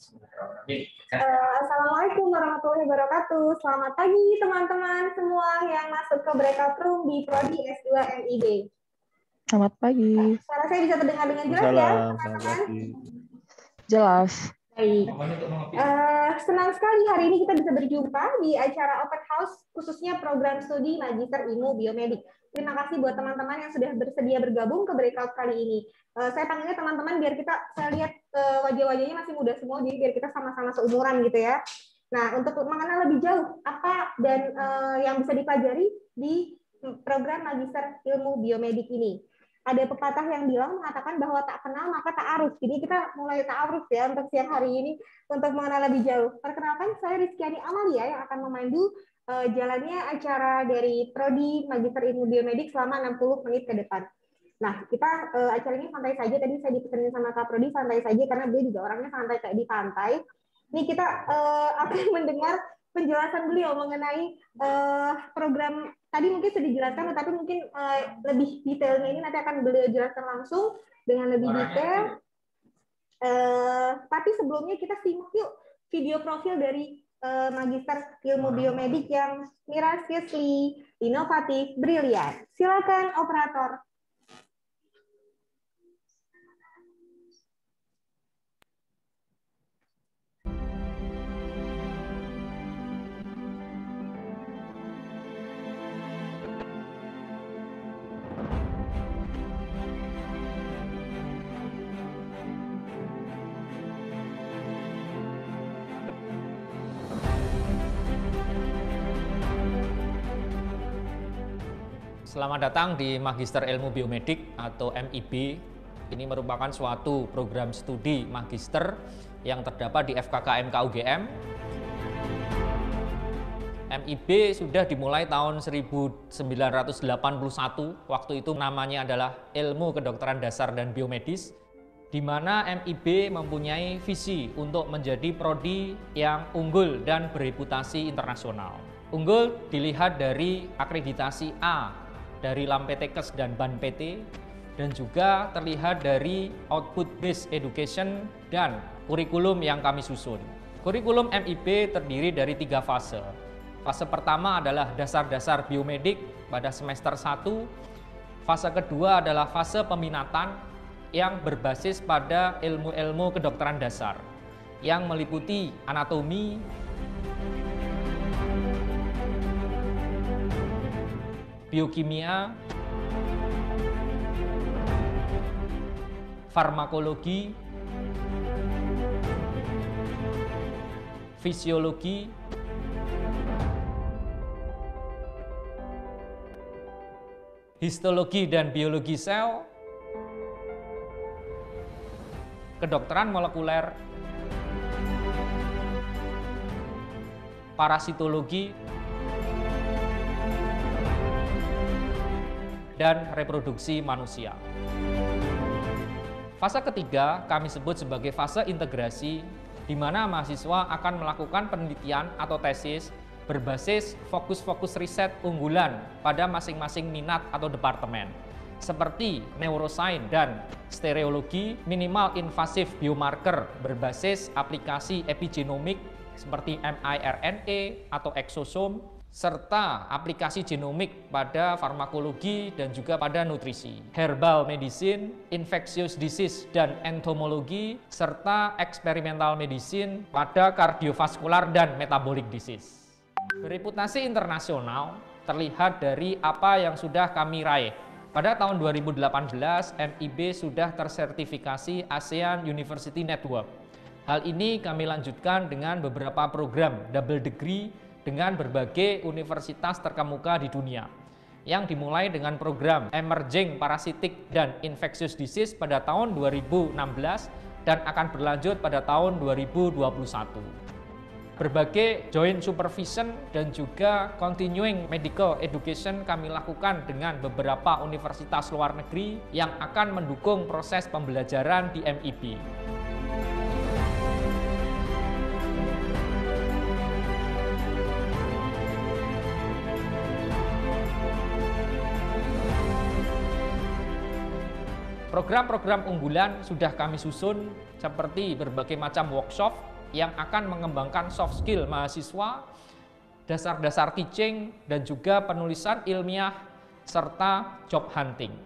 Assalamualaikum warahmatullahi wabarakatuh. Selamat pagi teman-teman semua yang masuk ke breakout room di Prodi S2 MIB. Selamat pagi. Suara saya bisa terdengar dengan jelas ya, teman-teman? Jelas. Baik. Senang sekali hari ini kita bisa berjumpa di acara Open House khususnya program studi Magister Ilmu Biomedik. Terima kasih buat teman-teman yang sudah bersedia bergabung ke breakout kali ini. Saya panggilnya teman-teman biar saya lihat wajah-wajahnya masih muda semua, jadi biar kita sama-sama seumuran gitu ya. Nah, untuk mengenal lebih jauh apa dan yang bisa dipelajari di program Magister Ilmu Biomedik ini. Ada pepatah yang bilang mengatakan bahwa tak kenal maka tak aruf. Jadi kita mulai ta'aruf ya untuk siang hari ini untuk mengenal lebih jauh. Perkenalkan, saya Rizkyani Amalia yang akan memandu jalannya acara dari Prodi Magister Ilmu Biomedik selama 60 menit ke depan. Nah, kita acaranya santai saja. Tadi saya dipesanin sama Kak Prodi santai saja karena beliau juga orangnya santai kayak di pantai. Ini kita akan mendengar penjelasan beliau mengenai program tadi mungkin sudah dijelaskan, tetapi mungkin lebih detailnya ini nanti akan beliau jelaskan langsung dengan lebih detail. Tapi sebelumnya kita simak yuk video profil dari Magister Ilmu Biomedik yang miraculously inovatif, brilian. Silakan operator. Selamat datang di Magister Ilmu Biomedik atau MIB. Ini merupakan suatu program studi magister yang terdapat di FKKM KUGM. MIB sudah dimulai tahun 1981, waktu itu namanya adalah Ilmu Kedokteran Dasar dan Biomedis, di mana MIB mempunyai visi untuk menjadi prodi yang unggul dan bereputasi internasional. Unggul dilihat dari akreditasi A dari LAMPTKES dan BAN-PT, dan juga terlihat dari output based education dan kurikulum yang kami susun. Kurikulum MIB terdiri dari 3 fase. Fase pertama adalah dasar-dasar biomedik pada semester 1. Fase kedua adalah fase peminatan yang berbasis pada ilmu-ilmu kedokteran dasar yang meliputi anatomi, biokimia, farmakologi, fisiologi, histologi dan biologi sel, kedokteran molekuler, parasitologi, dan reproduksi manusia. Fase ketiga kami sebut sebagai fase integrasi, di mana mahasiswa akan melakukan penelitian atau tesis berbasis fokus-fokus riset unggulan pada masing-masing minat atau departemen, seperti neuroscience dan stereologi, minimal invasif biomarker berbasis aplikasi epigenomik seperti miRNA atau eksosom, serta aplikasi genomik pada farmakologi dan juga pada nutrisi, herbal medicine, infectious disease dan entomologi, serta experimental medicine pada kardiovaskular dan metabolic disease. Bereputasi internasional terlihat dari apa yang sudah kami raih. Pada tahun 2018, MIB sudah tersertifikasi ASEAN University Network. Hal ini kami lanjutkan dengan beberapa program double degree dengan berbagai universitas terkemuka di dunia, yang dimulai dengan program Emerging Parasitic dan Infectious Disease pada tahun 2016 dan akan berlanjut pada tahun 2021. Berbagai joint supervision dan juga continuing medical education kami lakukan dengan beberapa universitas luar negeri yang akan mendukung proses pembelajaran di MIB. Program-program unggulan sudah kami susun seperti berbagai macam workshop yang akan mengembangkan soft skill mahasiswa, dasar-dasar teaching, dan juga penulisan ilmiah, serta job hunting.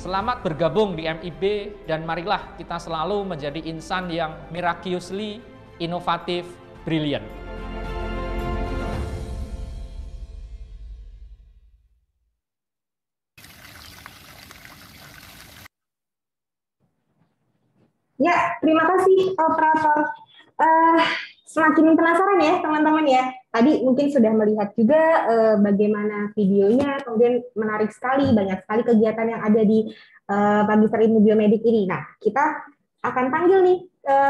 Selamat bergabung di MIB dan marilah kita selalu menjadi insan yang miraculously inovatif, brilliant. Ya, terima kasih operator. Semakin penasaran ya teman-teman ya. Tadi mungkin sudah melihat juga bagaimana videonya, kemudian menarik sekali, banyak sekali kegiatan yang ada di Magister Ilmu Biomedik ini. Nah, kita akan panggil nih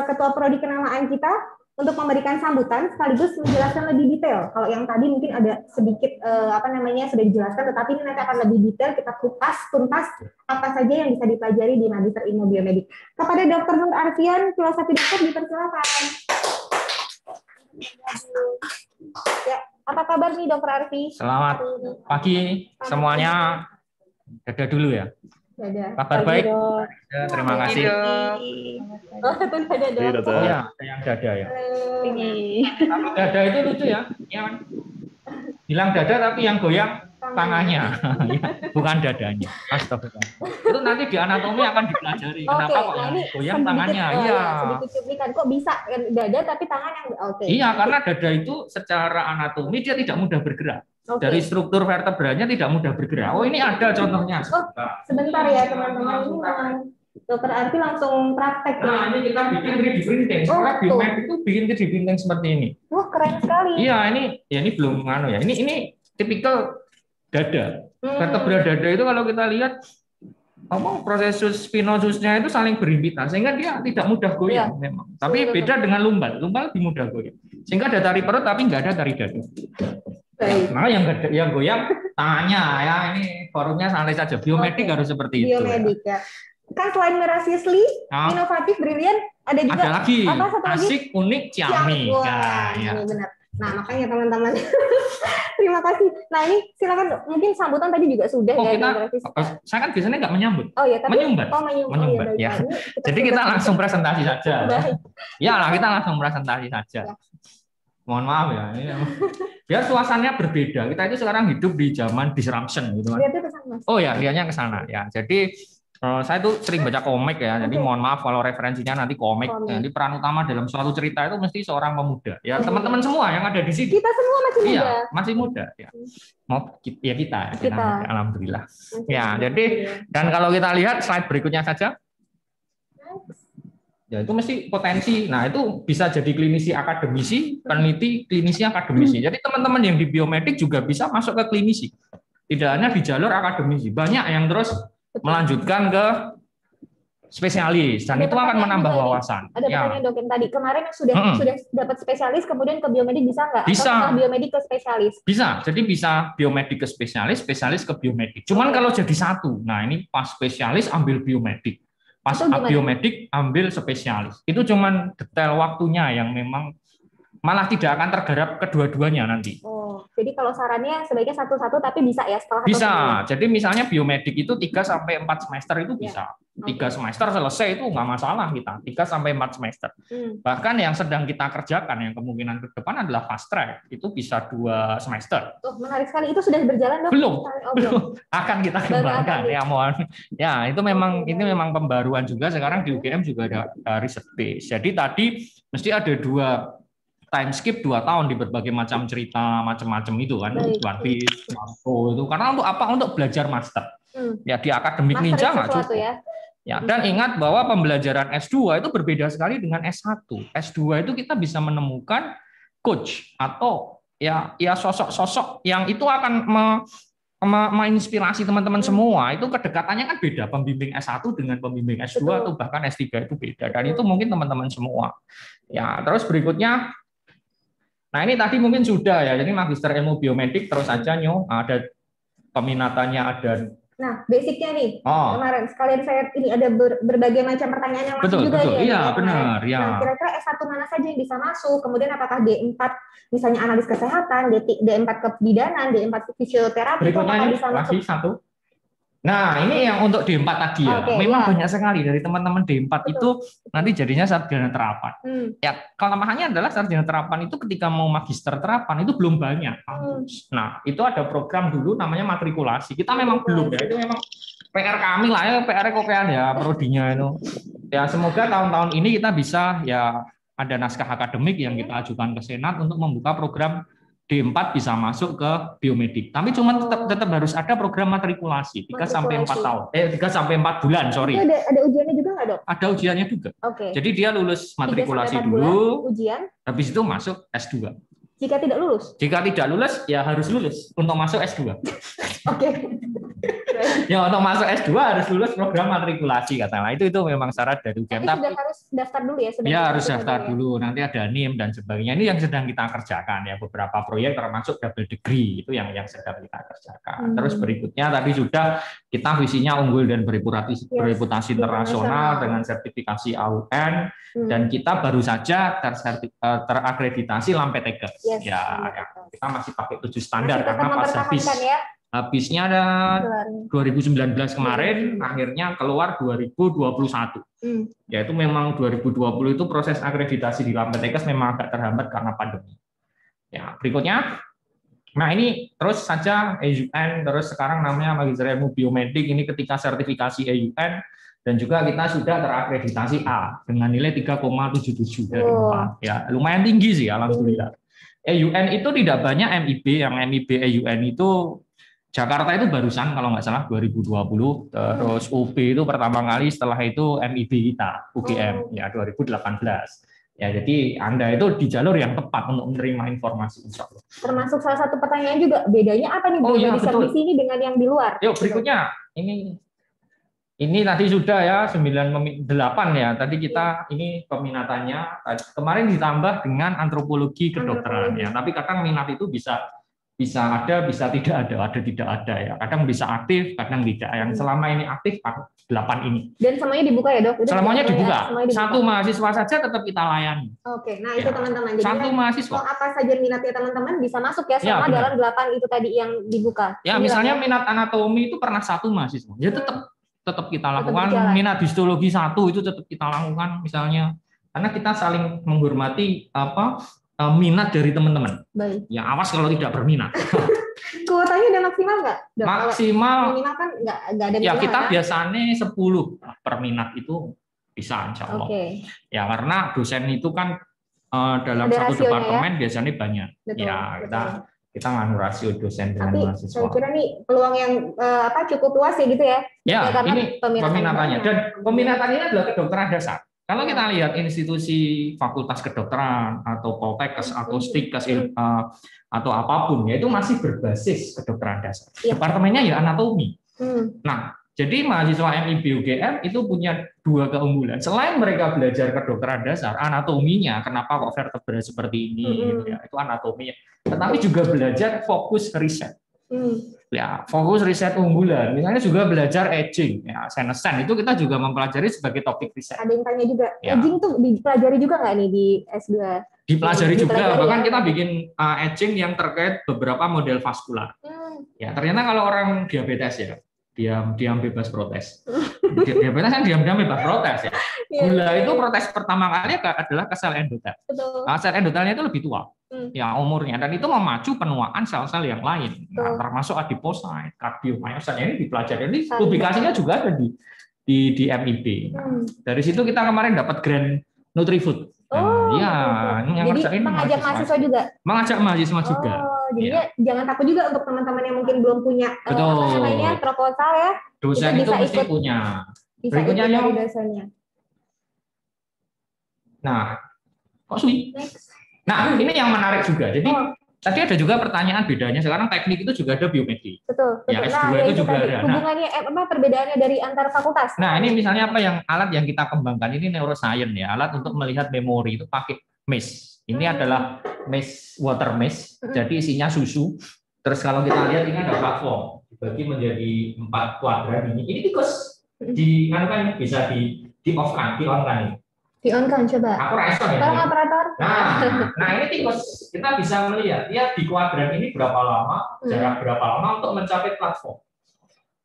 Ketua Prodi Kenamaan kita untuk memberikan sambutan sekaligus menjelaskan lebih detail. Kalau yang tadi mungkin ada sedikit sudah dijelaskan, tetapi ini nanti akan lebih detail, kita kupas tuntas apa saja yang bisa dipelajari di Magister Ilmu Biomedik. Kepada Dr. Nur Arfian, filosofi dokter, dipersilakan. Ya, apa kabar nih Dr. Arfi? Selamat pagi semuanya. Dadah dulu ya. Dadah. Kabar pagi, baik. Dok. Ya, terima kasih. Oh, itu dadah, Dok. Oh ya, ada yang dada ya. Tapi dada itu lucu ya. Yang bilang dada tapi yang goyang tangannya, bukan dadanya. Astagfirullah. Itu nanti di anatomi akan dipelajari. Kenapa kok yang goyang tangannya? Iya. Sedikit cuplikan, kok bisa dada tapi tangan yang Iya, karena dada itu secara anatomi dia tidak mudah bergerak. Dari struktur vertebranya tidak mudah bergerak. Oh, ini ada contohnya. Oh, sebentar ya teman-teman. Ini memang Dokter Arfi langsung praktek. Nah, ini kita bikin 3D printing. Soalnya Biomed itu bikin 3D printing seperti ini. Wah, keren sekali. Iya, ini belum ya. Ini tipikal dada. Vertebra dada itu kalau kita lihat prosesus spinosusnya itu saling berhimpitan sehingga dia tidak mudah goyang memang. Tapi beda dengan lumbal. Lumbal lebih mudah goyang. Sehingga ada tari perut tapi nggak ada tari dada. Nah, yang goyang tangannya ya, ini forumnya santai saja. Biomedik harus seperti itu. Biomedik ya. Kan selain miraculously, inovatif, brilliant, ada juga ada lagi, apa satu lagi? Asik, unik, ciamik. Wah, ini benar. Nah, makanya teman-teman, terima kasih. Nah, ini silakan mungkin sambutan tadi juga sudah ya. Saya kan biasanya nggak menyambut. Oh ya, tapi menyumbat. Menyumbat. Ya. Jadi kita langsung presentasi saja. Ya lah, kita langsung presentasi saja. Ya. Mohon maaf ya, ini biar suasananya berbeda. Kita itu sekarang hidup di zaman disruption gitu kan. Oh ya, lihatnya ke sana ya. Jadi saya tuh sering baca komik ya. Jadi mohon maaf kalau referensinya nanti komik. Jadi peran utama dalam suatu cerita itu mesti seorang pemuda. Ya, teman-teman semua yang ada di sini. Kita semua masih muda. Iya, masih muda ya. Mau ya kita. Alhamdulillah. Ya, jadi dan kalau kita lihat slide berikutnya saja. Ya, itu mesti potensi. Nah, itu bisa jadi klinisi akademisi, peneliti klinisi akademisi. Jadi teman-teman yang di biomedik juga bisa masuk ke klinisi. Tidak hanya di jalur akademisi. Banyak yang terus melanjutkan ke spesialis dan itu akan menambah wawasan. Ada pertanyaan dok yang tadi kemarin yang sudah dapat spesialis kemudian ke biomedik bisa nggak? Bisa. Atau biomedik ke spesialis? Bisa. Jadi bisa biomedik ke spesialis, spesialis ke biomedik. Cuman kalau jadi satu, nah ini pas spesialis ambil biomedik. Pas biomedik ambil spesialis. Itu cuman detail waktunya yang memang malah tidak akan tergarap kedua-duanya nanti. Oh, jadi kalau sarannya sebaiknya satu-satu tapi bisa ya setelah bisa. Jadi misalnya biomedik itu 3-4 semester itu bisa. 3 semester selesai itu nggak masalah kita. 3-4 semester. Bahkan yang sedang kita kerjakan yang kemungkinan ke depan adalah fast track. Itu bisa 2 semester. Oh, menarik sekali. Itu sudah berjalan dok? Belum. Akan kita kembangkan. Ya mohon. Ya, itu memang ini memang pembaruan juga sekarang di UGM juga ada riset base. Jadi tadi mesti ada 2 time skip 2 tahun di berbagai macam cerita macam-macam itu kan, One Piece, Naruto itu karena untuk apa? Untuk belajar master. Ya di akademik ninja nggak cukup. Ya, dan ingat bahwa pembelajaran S2 itu berbeda sekali dengan S1. S2 itu kita bisa menemukan coach atau ya sosok-sosok yang itu akan menginspirasi teman-teman semua. Itu kedekatannya kan beda, pembimbing S1 dengan pembimbing S2 atau bahkan S3 itu beda, dan itu mungkin teman-teman semua. Ya, terus berikutnya, nah ini tadi mungkin sudah ya, jadi magister ilmu biomedik terus aja ada peminatannya ada. Nah, basicnya nih, kemarin sekalian saya ini ada berbagai macam pertanyaan yang masuk juga ya. Iya, benar. Ya. Nah, kira-kira S1 mana saja yang bisa masuk? Kemudian apakah D4 misalnya analis kesehatan, D4 kebidanan, D4 fisioterapi, berikutnya bisa masuk? Satu. Nah, ini yang untuk D4 tadi ya. Memang banyak sekali dari teman-teman D4 itu nanti jadinya sarjana terapan. Ya, kelemahannya adalah sarjana terapan itu ketika mau magister terapan itu belum banyak. Nah, itu ada program dulu namanya matrikulasi. Kita memang belum ya. Itu memang PR kami lah ya, PR kopian ya prodinya itu. Ya, semoga tahun-tahun ini kita bisa ya ada naskah akademik yang kita ajukan ke Senat untuk membuka program D4 bisa masuk ke biomedik. Tapi cuma tetap harus ada program matrikulasi 3 sampai 4 tahun. 3 sampai 4 bulan, sorry. Itu ada ujiannya juga nggak, Dok? Ada ujiannya juga. Oke. Jadi dia lulus matrikulasi dulu, ujian. Habis itu masuk S2. Jika tidak lulus? Jika tidak lulus, ya harus lulus untuk masuk S2. Oke. Ya, untuk masuk S2 harus lulus program matrikulasi katakanlah. Itu memang syarat dari UGM. Tapi sudah harus daftar dulu ya? Ya, harus daftar dulu. Nanti ada NIM dan sebagainya. Ini yang sedang kita kerjakan ya, beberapa proyek termasuk double degree itu yang sedang kita kerjakan. Terus berikutnya tadi sudah kita visinya unggul dan bereputasi internasional dengan sertifikasi AUN dan kita baru saja terakreditasi LAMPTK. Ya, kita masih pakai 7 standar karena pas habisnya ada 2019 kemarin, akhirnya keluar 2021. Yaitu memang 2020 itu proses akreditasi di LAMPTK memang agak terhambat karena pandemi. Ya, berikutnya, nah ini terus saja EUN, terus sekarang namanya magister ilmu biomedik, ini ketika sertifikasi EUN, dan juga kita sudah terakreditasi A dengan nilai 3,77 dari 4. Ya, lumayan tinggi sih, alhamdulillah. EUN itu tidak banyak MIB, yang MIB EUN itu Jakarta itu barusan kalau nggak salah 2020, terus UP itu pertama kali, setelah itu MIB kita, UGM, ya 2018. Ya, jadi Anda itu di jalur yang tepat untuk menerima informasi, insya Allah. Termasuk salah satu pertanyaan juga, bedanya apa nih di sini dengan yang di luar? Yuk, berikutnya, ini tadi sudah ya 98 ya. Tadi kita ini peminatannya kemarin ditambah dengan antropologi kedokteran ya. Tapi kadang minat itu bisa ada, bisa tidak ada tidak ada ya. Kadang bisa aktif, kadang tidak. Yang selama ini aktif 8 ini. Dan semuanya dibuka ya, Dok? Semuanya dibuka. Satu mahasiswa saja tetap kita layani. Oke, nah itu teman-teman. Jadi satu mahasiswa. Apa saja minatnya teman-teman bisa masuk ya selama dalam 8 itu tadi yang dibuka. Ya, misalnya minat anatomi itu pernah 1 mahasiswa. Ya tetap kita lakukan. Minat histologi 1 itu tetap kita lakukan misalnya. Karena kita saling menghormati minat dari teman-teman. Ya, awas kalau tidak berminat. Kuotanya udah maksimal nggak? Maksimal. Minimal kan nggak ada. Ya, kita biasanya 10 per minat itu bisa, insya Allah. Ya, karena dosen itu kan dalam ada satu departemen ya? Biasanya banyak. Betul, ya, kita nganu rasio dosen dengan mahasiswa. Saya kira nih peluang yang cukup luas ya gitu ya. Ya, ini peminatannya. Dan peminatan ini adalah kedokteran dasar. Kalau kita lihat institusi fakultas kedokteran atau Poltekkes atau Stikkes atau apapun ya, itu masih berbasis kedokteran dasar. Departemennya ya anatomi. Nah, jadi mahasiswa MIB UGM itu punya 2 keunggulan. Selain mereka belajar kedokteran dasar, anatominya, kenapa kok vertebra seperti ini, gitu ya, itu anatominya. Tetapi juga belajar fokus riset. Ya, fokus riset unggulan. Misalnya juga belajar aging, ya, senescent itu kita juga mempelajari sebagai topik riset. Ada yang tanya juga, aging tuh dipelajari juga nggak nih di S2? Dipelajari juga, bahkan kita bikin aging yang terkait beberapa model vaskular. Ya, ternyata kalau orang diabetes ya, diam bebas protes. Diabetes kan diam bebas protes ya. Gula itu protes pertama kali adalah ke sel endotel. Sel endotelnya itu lebih tua. Ya, umurnya, dan itu memacu penuaan sel-sel yang lain. Nah, termasuk adiposit, kardiomyosit ini dipelajari. Ini publikasinya juga ada di MIB. Nah, dari situ kita kemarin dapat grant Nutrifood. Jadi mengajak mahasiswa juga. Mengajak mahasiswa juga. Jadinya jangan takut juga untuk teman-teman yang mungkin belum punya proposal ya. Dosen itu mesti punya. Berikutnya dosennya. Nah, kok suwi? Nah, ini yang menarik juga. Jadi tadi ada juga pertanyaan bedanya sekarang teknik itu juga ada biometrik. Betul. Ya, S2 itu juga tadi, ada. Hubungannya perbedaannya dari antar fakultas. Nah, ini misalnya apa yang alat yang kita kembangkan ini neuroscience ya, alat untuk melihat memori itu pakai mesh. Ini adalah mesh, water mesh. Jadi isinya susu. Terus kalau kita lihat ini ada platform dibagi menjadi 4 kuadran ini. Ini tikus kan bisa di off-kan, di-on-kan ini. Di-on-kan coba. Aku respon ya. Tolong operator. Nah ini tikus. Kita bisa melihat dia di kuadran ini berapa lama, jarak berapa lama untuk mencapai platform.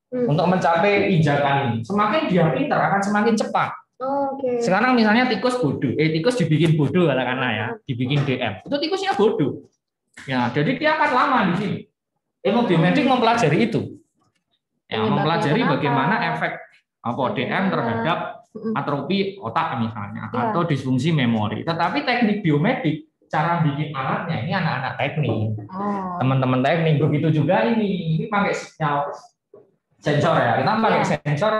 Untuk mencapai injakan ini. Semakin dia pintar akan semakin cepat. Oke. Sekarang misalnya tikus bodoh. Tikus dibikin bodoh katakanlah ya, dibikin DM. Itu tikusnya bodoh. Ya, jadi dia akan lama di sini. Ilmu biometrik mempelajari itu. Ya, mempelajari bagaimana efek DM terhadap atrofi otak misalnya atau disfungsi memori. Tetapi teknik biometrik, cara bikin alatnya ini anak-anak teknik, teman-teman teknik. Begitu juga ini pakai sinyal sensor ya. Kita pakai sensor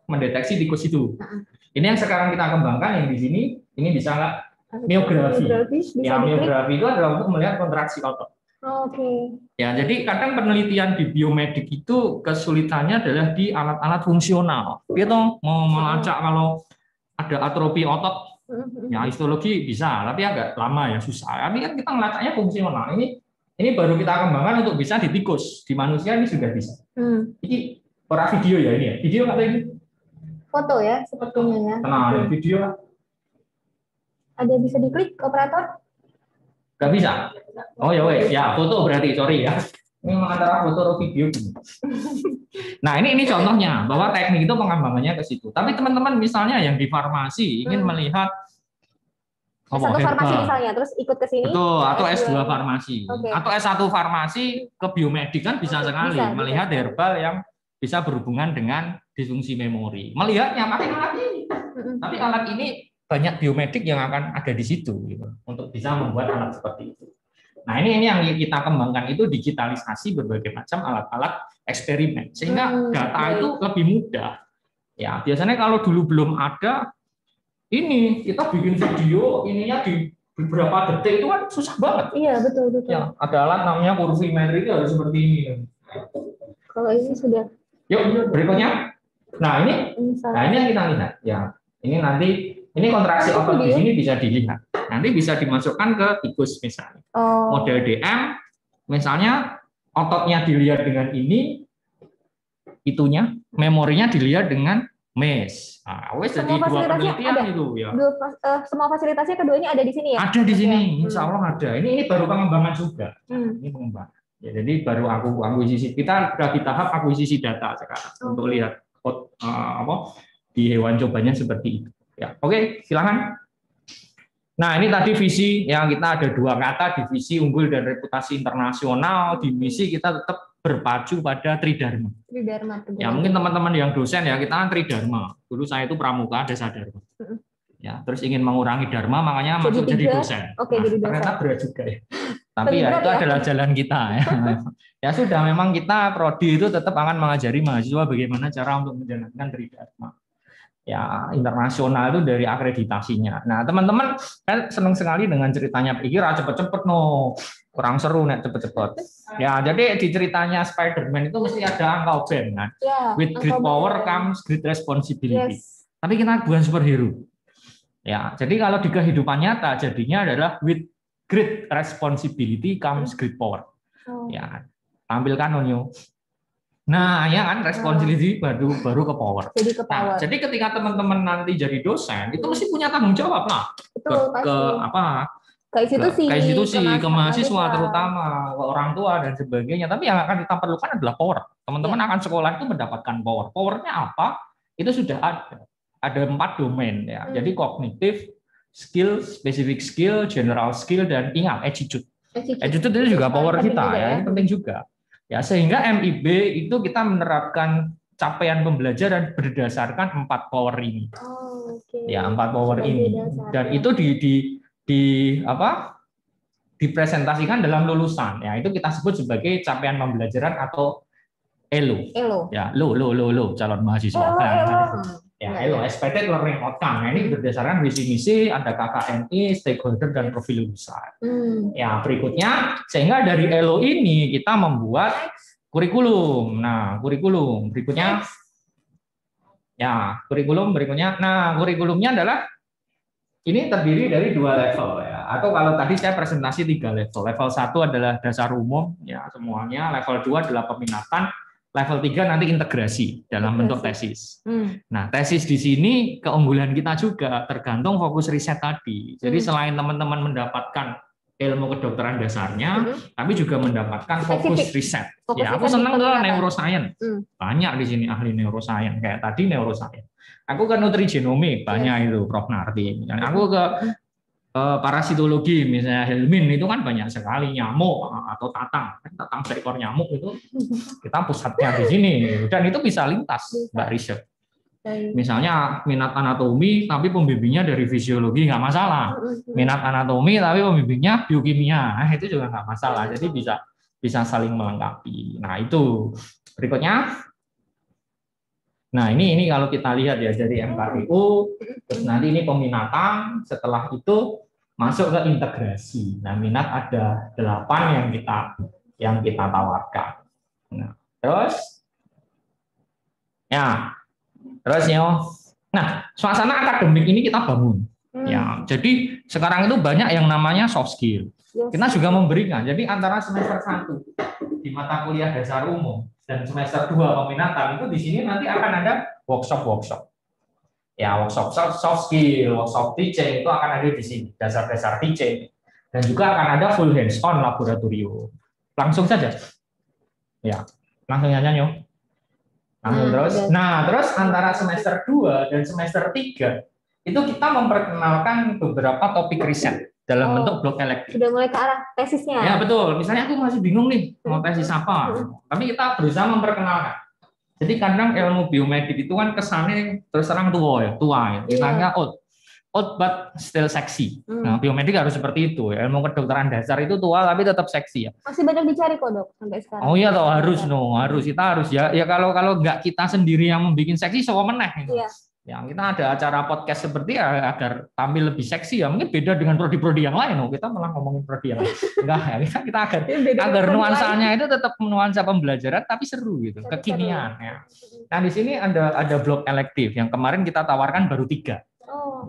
mendeteksi tikus itu. Ini yang sekarang kita kembangkan yang di sini. Ini bisa nggak myografi? Ya, myografi itu adalah untuk melihat kontraksi otot. Oke. Ya, jadi kadang penelitian di biomedik itu kesulitannya adalah di alat-alat fungsional. Gitu, mau melacak kalau ada atrofi otot, ya histologi bisa, tapi agak lama ya, susah. Tapi kan kita melacaknya fungsional. Ini baru kita kembangkan untuk bisa di tikus, di manusia ini sudah bisa. Ini ora video ya ini ya, video atau ini? Foto ya, sepertinya ya. Nah, video. Ada bisa diklik operator? Gak bisa. Oh ya wes, ya foto berarti, sorry ya. Ini antara foto atau video. Nah ini contohnya bahwa teknik itu pengembangannya ke situ. Tapi teman-teman misalnya yang di farmasi ingin melihat S1 farmasi misalnya, terus ikut ke sini. Betul, atau S2 farmasi. Atau S1 farmasi ke biomedik kan bisa sekali melihat herbal yang bisa berhubungan dengan disfungsi memori. Melihatnya pakai alat ini. Tapi alat ini banyak biometrik yang akan ada di situ gitu, untuk bisa membuat alat seperti itu. Nah ini yang kita kembangkan itu digitalisasi berbagai macam alat-alat eksperimen sehingga data itu lebih mudah. Ya biasanya kalau dulu belum ada ini kita bikin video ininya di beberapa detik itu kan susah banget. Iya betul. Ya ada alat namanya kurvimetri itu harus seperti ini. Kalau ini sudah. Yuk berikutnya. Nah ini yang kita lihat ya. Ini kontraksi otot di sini bisa dilihat. Nanti bisa dimasukkan ke tikus misalnya. Model DM, misalnya ototnya dilihat dengan ini, itunya, memorinya dilihat dengan mesh. Nah, jadi dua penelitian itu ya. Semua fasilitasnya keduanya ada di sini ya? Ada di sini, insya Allah ada. Ini baru pengembangan juga. Ini pengembangan. Ya, jadi baru akuisisi. Kita sudah di tahap akuisisi data sekarang untuk lihat di hewan cobanya seperti itu. Ya, oke, silakan. Nah, ini tadi visi yang kita ada 2 kata, divisi unggul dan reputasi internasional. Di misi kita tetap berpacu pada Tridharma. Ya, mungkin teman-teman yang dosen ya, kita kan Tridharma. Dulu saya itu pramuka, desa dharma. Ya, terus ingin mengurangi dharma, makanya masuk jadi dosen. Oke, nah, jadi dosen. Ternyata berat juga ya. Tapi ya itu adalah jalan kita ya. Ya sudah, memang kita prodi itu tetap akan mengajari mahasiswa bagaimana cara untuk menjalankan Tridharma. Ya internasional itu dari akreditasinya. Nah teman-teman kan senang sekali dengan ceritanya pikir cepet-cepet kurang seru nek cepet-cepet. Ya jadi di ceritanya Spider-Man itu mesti ada angka band kan. With great power comes great responsibility. Tapi kita bukan superhero. Ya jadi kalau di kehidupan nyata jadinya adalah with great responsibility comes great power. Ya tampilkan Onyo. Nah, ya kan responsibility baru ke power. Nah, jadi ketika teman-teman nanti jadi dosen, itu mesti punya tanggung jawab lah. Ke institusi, ke mahasiswa terutama, ke orang tua dan sebagainya. Tapi yang akan kita perlukan adalah power. Teman-teman akan sekolah itu mendapatkan power. Powernya apa? Itu sudah ada. Ada 4 domain ya. Jadi kognitif, skill, specific skill, general skill, dan ingat attitude. Attitude itu juga power kita ya. Ini penting juga. Ya, sehingga MIB itu kita menerapkan capaian pembelajaran berdasarkan 4 power ini. Ya, 4 power ini. Dan itu dipresentasikan dalam lulusan. Ya, itu kita sebut sebagai capaian pembelajaran atau ELO. Ya, lo calon mahasiswa. Ya, expected learning outcome. Nah, ini berdasarkan visi misi, ada KKNI, stakeholder dan profil lulusan. Ya, berikutnya sehingga dari LO ini kita membuat kurikulum. Nah, kurikulum berikutnya. Ya, kurikulum berikutnya. Nah, kurikulumnya adalah ini terdiri dari 2 level ya. Atau kalau tadi saya presentasi 3 level. Level 1 adalah dasar umum ya semuanya, level 2 adalah peminatan, level 3 nanti integrasi dalam bentuk tesis. Nah, tesis di sini keunggulan kita juga tergantung fokus riset tadi. Jadi selain teman-teman mendapatkan ilmu kedokteran dasarnya, tapi juga mendapatkan fokus riset. Ya, aku senang tuh neuroscience. Banyak di sini ahli neuroscience kayak tadi neuroscience. Aku ke nutrigenomik banyak itu Prof Narti. Aku ke parasitologi misalnya Helmin itu kan banyak sekali nyamuk atau tatang seekor nyamuk itu kita pusatnya di sini dan itu bisa lintas Mbak riset. Misalnya minat anatomi tapi pembimbingnya dari fisiologi nggak masalah. Minat anatomi tapi pembimbingnya biokimia, itu juga nggak masalah. Jadi bisa saling melengkapi. Nah, itu berikutnya. Nah, ini kalau kita lihat ya dari MKTU, terus nanti ini peminatan, setelah itu masuk ke integrasi. Nah, minat ada 8 yang kita tawarkan. Nah, terus suasana akademik ini kita bangun. Ya, jadi sekarang itu banyak yang namanya soft skill. Kita juga memberikan. Jadi antara semester 1 di mata kuliah dasar umum dan semester 2 peminatan itu di sini nanti akan ada workshop. Ya, workshop soft skill, workshop teaching itu akan ada di sini, dasar-dasar teaching. Dan juga akan ada full hands on laboratorium. Langsung saja. Ya, langsung aja Nyo. Terus antara semester 2 dan semester 3 itu kita memperkenalkan beberapa topik riset dalam bentuk blok elektif. Sudah mulai ke arah tesisnya. Ya, betul. Misalnya aku masih bingung nih mau tesis apa. Tapi kita berusaha memperkenalkan. Jadi kadang ilmu biomedik itu kan kesannya terus terang tua ya. Ditanya old but still sexy. Nah, biomedik harus seperti itu. Ilmu kedokteran dasar itu tua tapi tetap seksi ya. Masih banyak dicari kok Dok sampai sekarang. Oh iya toh harus kita harus ya kalau nggak kita sendiri yang membuat seksi so meneh. Iya. Ya, kita ada acara podcast seperti agar tampil lebih seksi ya. Mungkin beda dengan prodi-prodi yang lain. Kita malah ngomongin prodi yang lain. Enggak ya, kita agar nuansanya itu tetap nuansa pembelajaran tapi seru gitu, kekinian ya. Nah, di sini ada blok elektif yang kemarin kita tawarkan baru 3.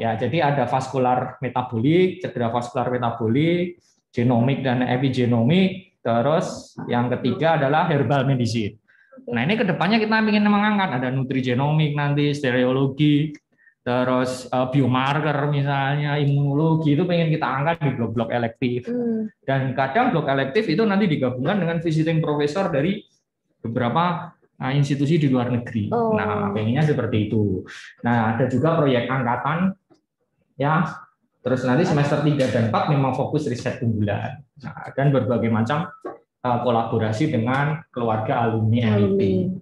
Ya, jadi ada vaskular metabolik, cedera vaskular metabolik, genomik dan epigenomik, terus yang ketiga adalah herbal medicine. Nah, ini kedepannya kita ingin mengangkat ada nutrigenomik nanti, stereologi, terus biomarker misalnya, imunologi itu pengen kita angkat di blok-blok elektif. Dan kadang blok elektif itu nanti digabungkan dengan visiting profesor dari beberapa institusi di luar negeri. Nah, pengennya seperti itu. Nah, ada juga proyek angkatan ya. Terus nanti semester 3 dan 4 memang fokus riset unggulan. Nah, dan berbagai macam kolaborasi dengan keluarga alumni MIP.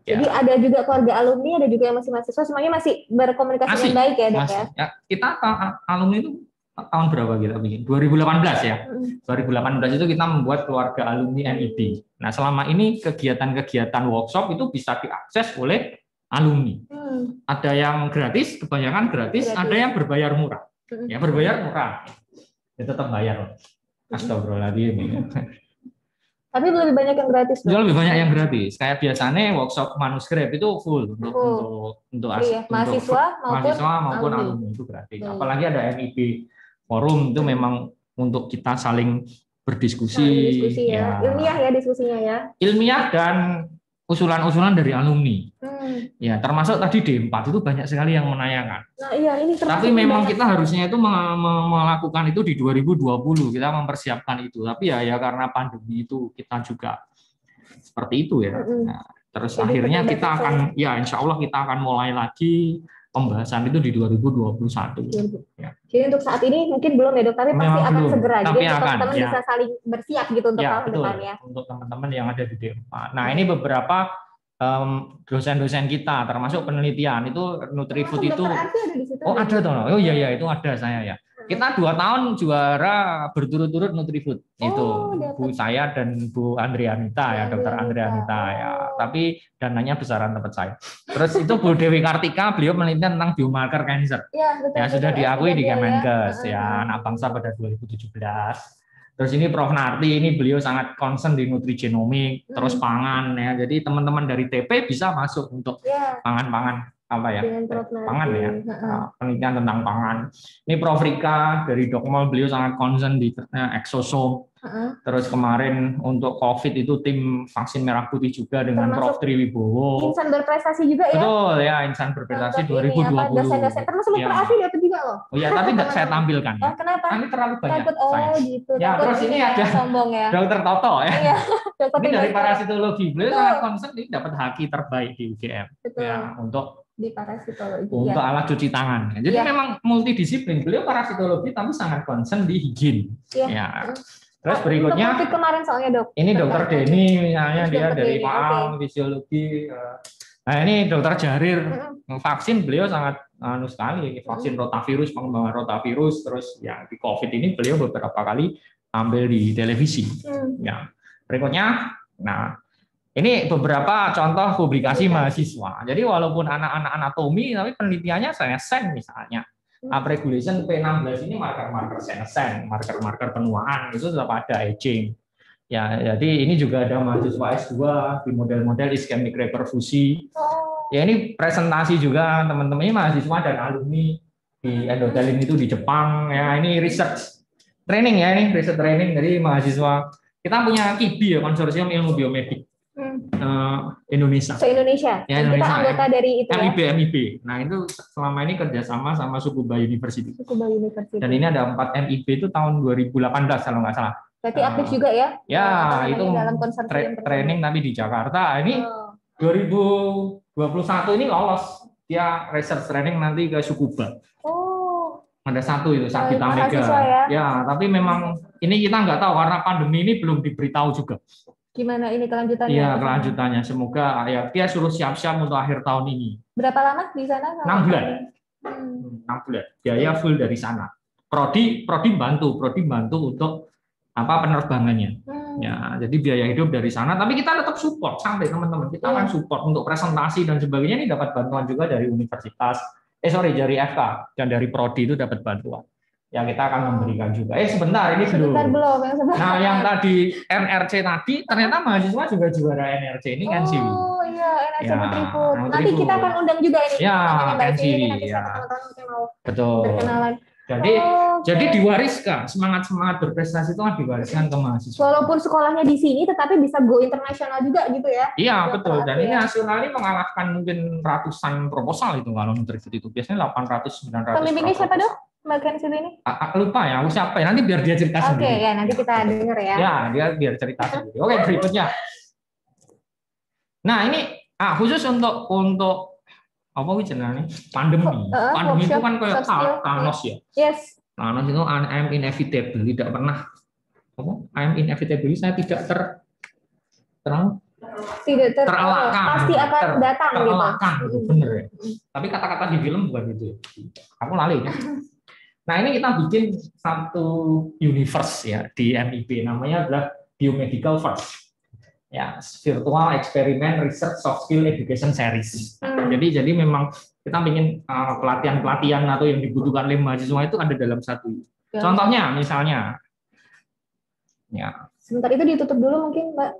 Ya. Jadi ada juga keluarga alumni, ada juga yang masih mahasiswa, semuanya masih berkomunikasi dengan baik ya, Dok ya. Kita alumni itu tahun berapa kita bikin? 2018 ya. 2018 itu kita membuat keluarga alumni MIP. Nah, selama ini kegiatan-kegiatan workshop itu bisa diakses oleh alumni. Ada yang gratis, kebanyakan gratis, ada yang berbayar murah. Ya, berbayar murah. Ya, tetap bayar. Astagfirullahaladzim. Tapi lebih banyak yang gratis. Lebih banyak yang gratis. Kayak biasanya workshop manuskrip itu full untuk mahasiswa maupun alumni itu gratis. Apalagi ada MIP forum itu memang untuk kita saling berdiskusi. Ya. Ilmiah ya diskusinya ya. Ilmiah dan usulan-usulan dari alumni. Ya, termasuk tadi D4 itu banyak sekali yang menanyakan. Nah, iya, ini tapi memang kita harusnya itu melakukan itu di 2020, kita mempersiapkan itu. Tapi ya karena pandemi itu kita juga seperti itu ya. Nah, terus jadi akhirnya kita akan insya Allah kita akan mulai lagi pembahasan itu di 2021. Ya. Jadi untuk saat ini mungkin belum ya Dok, tapi pasti akan segera. Jadi teman-teman bisa saling bersiap gitu untuk tahun depan ya. Untuk teman-teman yang ada di D4. Nah, ini beberapa dosen-dosen kita termasuk penelitian itu Nutrifood itu. Ada di situ, ada toh. Oh iya itu ada saya ya. Kita 2 tahun juara berturut-turut Nutrifood. Itu dapat. Bu saya dan Bu Andrianita ya, Dokter Andrianita ya. Tapi dananya besaran tempat saya. Terus itu Bu Dewi Kartika, beliau meneliti tentang biomarker cancer. Ya, betul, Ya sudah diakui di Kemenkes ya. Anak Bangsa pada 2017. Terus ini Prof Narti, ini beliau sangat concern di nutrigenomik, terus pangan ya. Jadi teman-teman dari TP bisa masuk untuk pangan-pangan apa ya, pangan ya, penelitian tentang pangan. Ini Prof Rika dari Dokmol, beliau sangat concern di exosome. Terus kemarin untuk COVID itu tim vaksin merah putih juga dengan termasuk Prof Triwibowo. Insan berprestasi juga ya? Betul ya, Insan berprestasi 2020. Dosen-dosen termasuk Dokter Afi dapat juga loh. Oh iya, tapi tidak saya tampilkan. Oh, kenapa? Ini terlalu banyak. Takut, gitu. Ya, Takut terus ini ada sombong ya. Dokter Toto ya. Iya, ini dari parasitologi, beliau sangat concern ini dapat haki terbaik di UGM. Betul. Ya, untuk di parasitologi. Untuk alat cuci tangan. Jadi memang multidisiplin. Beliau parasitologi tapi sangat concern di higien. Ya. Terus berikutnya untuk kemarin soalnya Dok. Ini Dokter Denny misalnya dia dari PAAL fisiologi. Nah ini Dokter Jarir vaksin beliau sangat sekali vaksin rotavirus, pengembangan rotavirus, terus yang di COVID ini beliau beberapa kali tampil di televisi. Ya. Berikutnya, nah ini beberapa contoh publikasi mahasiswa. Jadi walaupun anak-anak anatomi tapi penelitiannya senescent misalnya. Upregulation P16 ini marker-marker senescent, marker-marker penuaan itu tetap ada aging. Ya, jadi ini juga ada mahasiswa S2 di model-model iskemik reperfusi. Ya ini presentasi juga teman-teman ini mahasiswa dan alumni di endotelin itu di Jepang. Ya ini research training ya, ini research training dari mahasiswa. Kita punya KIBI ya, Konsorsium Ilmu Biomedik. Indonesia. Se-Indonesia. Ya, Indonesia. Kita anggota dari itu MIB. Nah, itu selama ini kerjasama sama Tsukuba University. Dan ini ada 4 MIB itu tahun 2018 kalau nggak salah. Berarti aktif juga ya? Ya, itu dalam training tapi di Jakarta. Ini 2021 ini lolos. Dia research training nanti ke Tsukuba. Ada satu itu Sabita Mega. Ya, tapi memang ini kita nggak tahu karena pandemi ini belum diberitahu juga. Gimana ini kelanjutannya? Iya, kelanjutannya. Semoga ya dia suruh siap-siap untuk akhir tahun ini. Berapa lama di sana? 6 bulan. 6 bulan. Biaya full dari sana. Prodi bantu untuk penerbangannya. Ya, jadi biaya hidup dari sana. Tapi kita tetap support sampai teman-teman. Kita akan support untuk presentasi dan sebagainya. Ini dapat bantuan juga dari universitas. Dari FK dan dari prodi itu dapat bantuan. Ya kita akan memberikan juga. Sebentar ini belum. Nah yang tadi NRC tadi ternyata mahasiswa juga juara NRC ini kan sih. Oh iya NRC Nutrifood. Nanti kita akan undang juga ini. Ya NCV. Ya. Betul. Jadi diwariskan semangat berprestasi itu kan diwariskan ke mahasiswa. Walaupun sekolahnya di sini, tetapi bisa go internasional juga gitu ya? Iya betul. Dan ini nasional ini mengalahkan mungkin ratusan proposal itu kalau Nutrifood itu biasanya 800-900. Pemimpinnya siapa Dok? Mbak Kensi ini? Lupa ya, aku siapa ya? Nanti biar dia cerita sendiri. Oke ya, nanti kita dengar ya. Ya, dia biar cerita sendiri. Oke, berikutnya. Nah ini khusus untuk apa jenenge pandemi. Pandemi itu kan kayak Thanos ya. Yes. Thanos itu I am inevitable, tidak pernah I am inevitable saya tidak terelakkan. Pasti akan datang terelakkan, gitu. Bener ya. Tapi kata-kata di film bukan gitu. Aku lali ya. Nah ini kita bikin satu universe ya di MIB namanya adalah Biomedical First. Ya, virtual experiment research soft skill education series. Jadi memang kita ingin pelatihan atau yang dibutuhkan oleh mahasiswa itu ada dalam satu. Contohnya misalnya ya. Sebentar itu ditutup dulu mungkin, Mbak.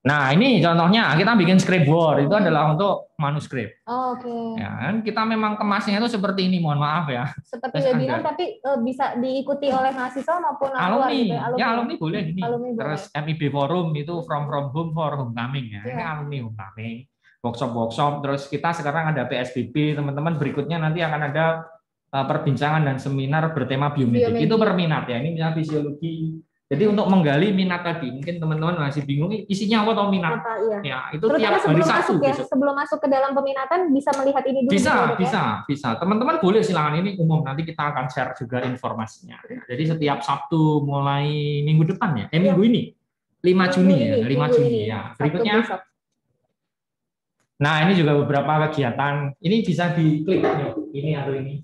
Nah, ini contohnya kita bikin scriptboard itu adalah untuk manuskrip. Oke. Ya, kan kita memang kemasnya itu seperti ini, mohon maaf ya. Seperti webinar tapi bisa diikuti oleh mahasiswa maupun alumni. Gitu, ya alumni boleh ini. Alumni terus boleh. MIB Forum itu from home for homecoming ya. Ini alumni homecoming. Workshop, terus kita sekarang ada PSBB, teman-teman berikutnya nanti akan ada perbincangan dan seminar bertema biomedik. Itu per minat ya. Ini misalnya fisiologi. Jadi untuk menggali minat tadi, mungkin teman-teman masih bingung isinya apa atau minat. Ya, itu terutama tiap hari Sabtu ya, sebelum masuk ke dalam peminatan bisa melihat ini dulu. Bisa. Teman-teman boleh silakan, ini umum, nanti kita akan share juga informasinya. Jadi setiap Sabtu mulai minggu depan ya. Minggu ini 5 Juni ya, 5 Juni ya. Berikutnya. Nah, ini juga beberapa kegiatan. Ini bisa diklik ya. Ini atau ini.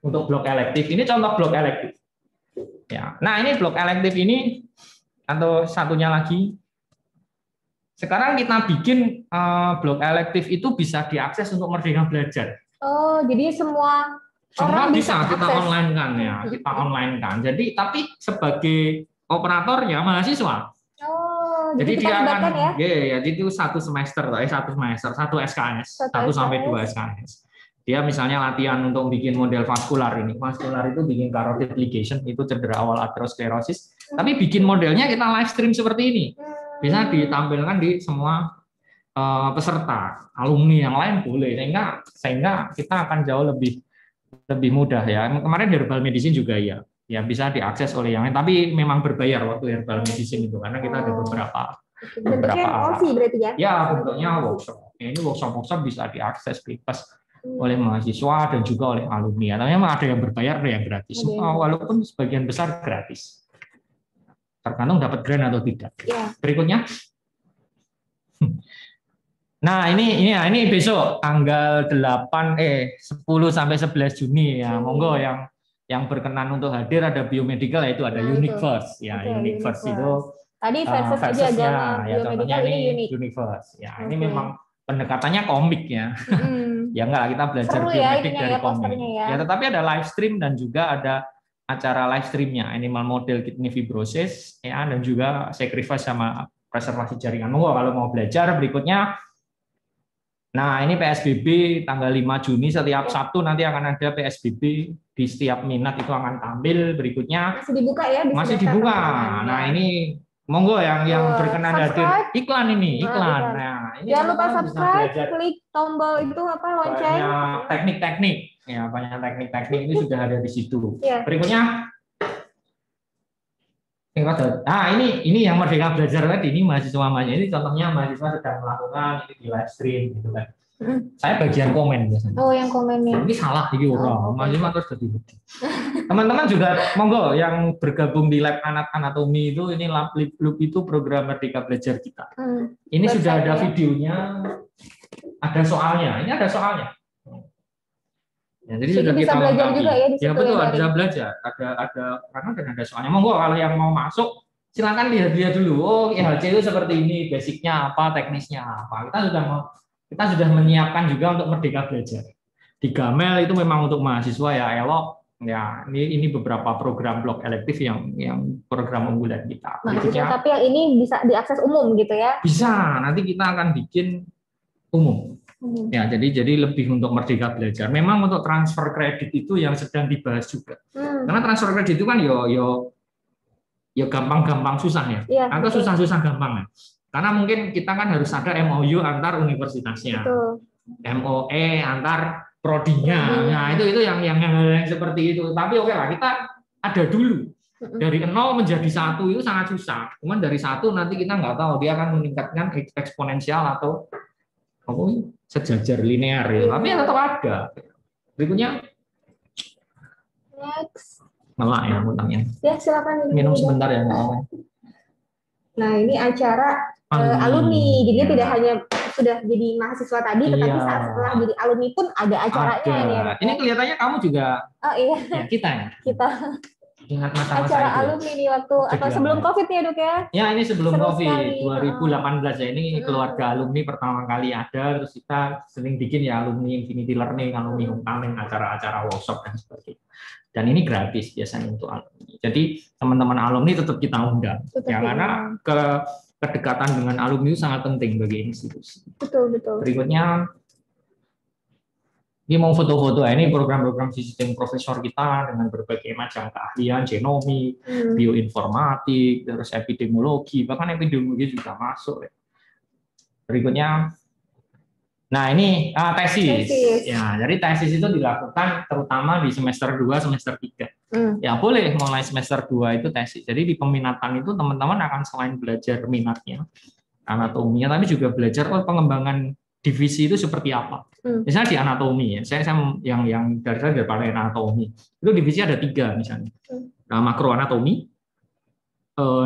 untuk blok elektif. Ini contoh blok elektif. Ya. Nah, ini blok elektif ini atau satunya lagi. Sekarang kita bikin blok elektif itu bisa diakses untuk Merdeka Belajar. Oh, jadi semua orang bisa kita akses. online kan ya, kita online kan. Jadi tapi sebagai operatornya mahasiswa. Oh, jadi dia akan ya? Jadi itu satu semester, satu SKS, 1 sampai 2 SKS. Dia misalnya latihan untuk bikin model vaskular ini. Vaskular itu bikin carotid ligation, itu cedera awal aterosklerosis. Tapi bikin modelnya kita live stream seperti ini. Bisa ditampilkan di semua peserta, alumni yang lain boleh. Sehingga kita akan jauh lebih mudah ya. Kemarin herbal medicine juga ya bisa diakses oleh yang lain. Tapi memang berbayar waktu herbal medicine itu karena kita ada beberapa. Berarti ya? Ya, bentuknya workshop. Ini workshop bisa diakses bebas oleh mahasiswa dan juga oleh alumni. Atau memang ada yang berbayar, ada yang gratis. Walaupun sebagian besar gratis. Tergantung dapat grant atau tidak. Ya. Berikutnya. Nah, ini besok tanggal 10 sampai 11 Juni ya. Monggo yang berkenan untuk hadir ada biomedical yaitu ada Universe ya. Universe itu tadi versusnya ya contohnya ini Universe. Ya, ini memang pendekatannya komik ya. Ya enggak, kita belajar biomedik dari komik. Ya, tetapi ada live stream dan juga ada acara live streamnya, animal model kidney fibrosis ya, dan juga sacrifice sama preservasi jaringan. Kalau mau belajar berikutnya. Nah, ini PSBB tanggal 5 Juni setiap Sabtu nanti akan ada PSBB di setiap minat itu akan tampil. Berikutnya masih dibuka ya? Masih dibuka. Nah, ini monggo yang berkenan hadir. Iklan. Nah, ini jangan lupa subscribe, klik tombol itu lonceng. Banyak teknik-teknik. Ya, banyak teknik-teknik ini sudah ada di situ. Ya. Berikutnya ini yang Merdeka Belajar tadi, ini mahasiswa-mahasiswa ini contohnya mahasiswa sedang melakukan ini di live stream gitu kan. Saya bagian komen biasanya. Oh, yang komennya. Ini salah ini orang. Mahasiswa terus jadi. Teman-teman juga monggo yang bergabung di lab anatomi itu, ini lab itu program Merdeka Belajar kita. Ini sudah ada videonya, ada soalnya. Ini ada soalnya. Ya, jadi sudah bisa kita belajar juga ya di situ. Ya betul, bisa belajar. Ada karena ada soalnya. Monggo kalau yang mau masuk silakan lihat dulu. Oh, IHC itu seperti ini, basicnya apa, teknisnya apa. Kita sudah menyiapkan juga untuk Merdeka Belajar. Di Gamel itu memang untuk mahasiswa ya, elok. Ya, ini beberapa program blok elektif yang program unggulan kita. Tapi yang ini bisa diakses umum gitu ya? Bisa. Nanti kita akan bikin umum. Ya, jadi lebih untuk Merdeka Belajar. Memang untuk transfer kredit itu yang sedang dibahas juga. Karena transfer kredit itu kan yo gampang-gampang susah ya. Atau susah-susah gampang ya. Karena mungkin kita kan harus ada MOU antar universitasnya. MOE antar prodinya. Nah, itu yang seperti itu. Tapi oke lah, kita ada dulu. Dari 0 menjadi 1 itu sangat susah. Cuman dari 1 nanti kita nggak tahu dia akan meningkatkan eksponensial atau sejajar linear ya, tapi tetap ada. Berikutnya, next. Ngelak ya utangnya. Ya silakan minum sebentar ya nggak. Nah ini acara alumni, jadi tidak hanya sudah jadi mahasiswa tadi, tetapi saat setelah jadi alumni pun ada acaranya. Ini kelihatannya kamu juga. Oh iya. Ya, kita ya. Kita. Ingat masa-masa acara itu. Alumni nih waktu atau sebelum COVID ya Dok ya? Ya ini sebelum COVID 2018 ya, ini keluarga alumni pertama kali ada, terus kita sering bikin ya alumni Infinity Learning, alumni Homecoming, acara-acara workshop dan sebagainya. Dan ini gratis biasanya untuk alumni. Jadi teman-teman alumni tetap kita undang, ya karena kedekatan dengan alumni itu sangat penting bagi institusi. Betul. Berikutnya. Ini mau foto-foto, ini program-program sistem profesor kita dengan berbagai macam keahlian, genomi, bioinformatik, terus epidemiologi, bahkan epidemiologi juga masuk. Berikutnya, nah ini tesis. Ya, jadi tesis itu dilakukan terutama di semester 2, semester 3. Ya boleh mulai semester 2 itu tesis. Jadi di peminatan itu teman-teman akan selain belajar minatnya, anatominya, tapi juga belajar pengembangan divisi itu seperti apa. Misalnya di anatomi ya, saya yang dari anatomi itu divisi ada 3 misalnya, makroanatomi,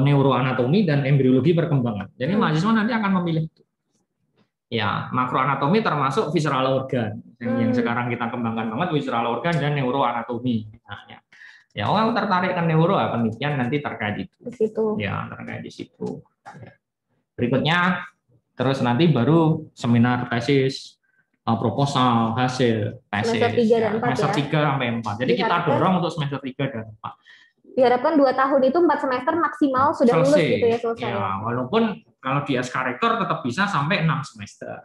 neuroanatomi dan embriologi perkembangan. Jadi mahasiswa nanti akan memilih itu. Ya, makroanatomi termasuk visceral organ yang sekarang kita kembangkan banget, visceral organ dan neuroanatomi. Nah, ya, aku tertarik ke neuro, penelitian nanti terkait itu. Ya, terkait di situ. Berikutnya, terus nanti baru seminar tesis, proposal, hasil tesis. Semester 3 sampai 4. Jadi kita dorong untuk semester 3 dan 4. Diharapkan 2 tahun itu 4 semester maksimal sudah lulus gitu ya, selesai. Ya, walaupun kalau di SK Rektor tetap bisa sampai 6 semester.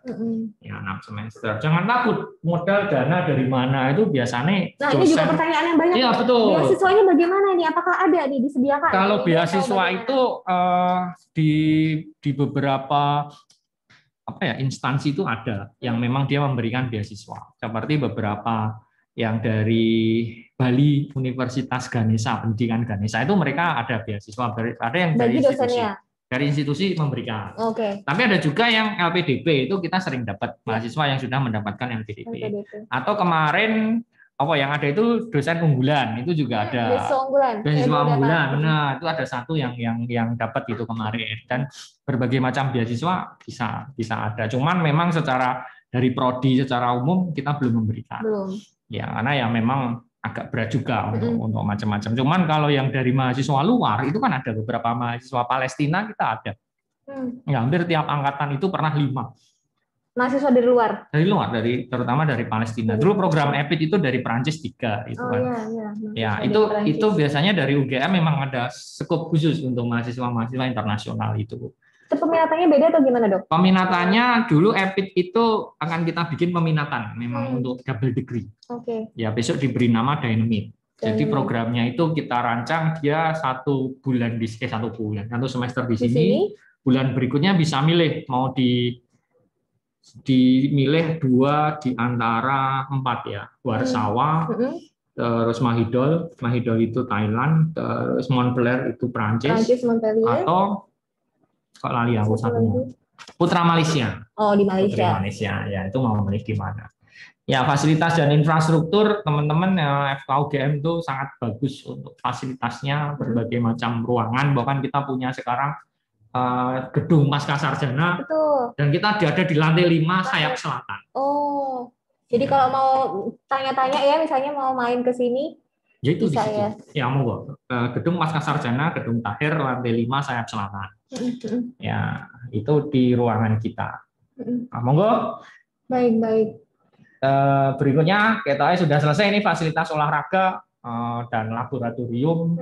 Ya, 6 semester. Jangan takut, modal dana dari mana itu biasanya. Nah, ini juga pertanyaan yang banyak. Iya, betul. Beasiswanya bagaimana nih? Apakah ada nih disediakan? Kalau beasiswa itu di beberapa instansi itu ada yang memang dia memberikan beasiswa. Seperti beberapa yang dari Bali Universitas Ganesha, pendidikan Ganesha itu mereka ada beasiswa, ada yang dari institusi. Dari institusi memberikan. Tapi ada juga yang LPDP, itu kita sering dapat mahasiswa yang sudah mendapatkan LPDP. Atau kemarin yang ada itu dosen unggulan, itu juga ada. Beasiswa unggulan, benar. Itu ada satu yang dapat itu kemarin. Dan berbagai macam beasiswa bisa ada. Cuman memang secara dari prodi secara umum kita belum memberikan. Ya, karena ya memang agak berat juga untuk macam-macam. Cuman kalau yang dari mahasiswa luar itu kan ada beberapa mahasiswa Palestina kita ada. Ya, hampir tiap angkatan itu pernah 5. Mahasiswa dari luar. Terutama dari Palestina. Dulu program EPIT itu dari Prancis 3 itu kan. Ya, itu biasanya dari UGM memang ada skop khusus untuk mahasiswa-mahasiswa internasional itu. Itu peminatannya beda atau gimana, Dok? Peminatannya dulu EPIT itu akan kita bikin peminatan memang untuk double degree. Ya, besok diberi nama Dynamite. Jadi programnya itu kita rancang dia 1 semester di sini. Bulan berikutnya bisa milih mau dimilih 2 di antara 4 ya. Warsawa, terus Mahidol itu Thailand, terus Montpellier itu Prancis atau kok lali aku satunya. Putra Malaysia. Di Malaysia. Putra Malaysia, ya itu mau milih di mana. Ya, fasilitas dan infrastruktur teman-teman FKUGM itu sangat bagus untuk fasilitasnya, berbagai macam ruangan, bahkan kita punya sekarang gedung Pasca Sarjana. Dan kita ada di lantai 5 sayap selatan. Jadi kalau mau tanya-tanya ya, misalnya mau main ke sini, ya itu bisa di situ. Ya monggo. Gedung Pasca Sarjana, gedung Tahir, lantai 5 sayap selatan. Ya, itu di ruangan kita. Monggo. Baik. Berikutnya kita sudah selesai ini fasilitas olahraga dan laboratorium,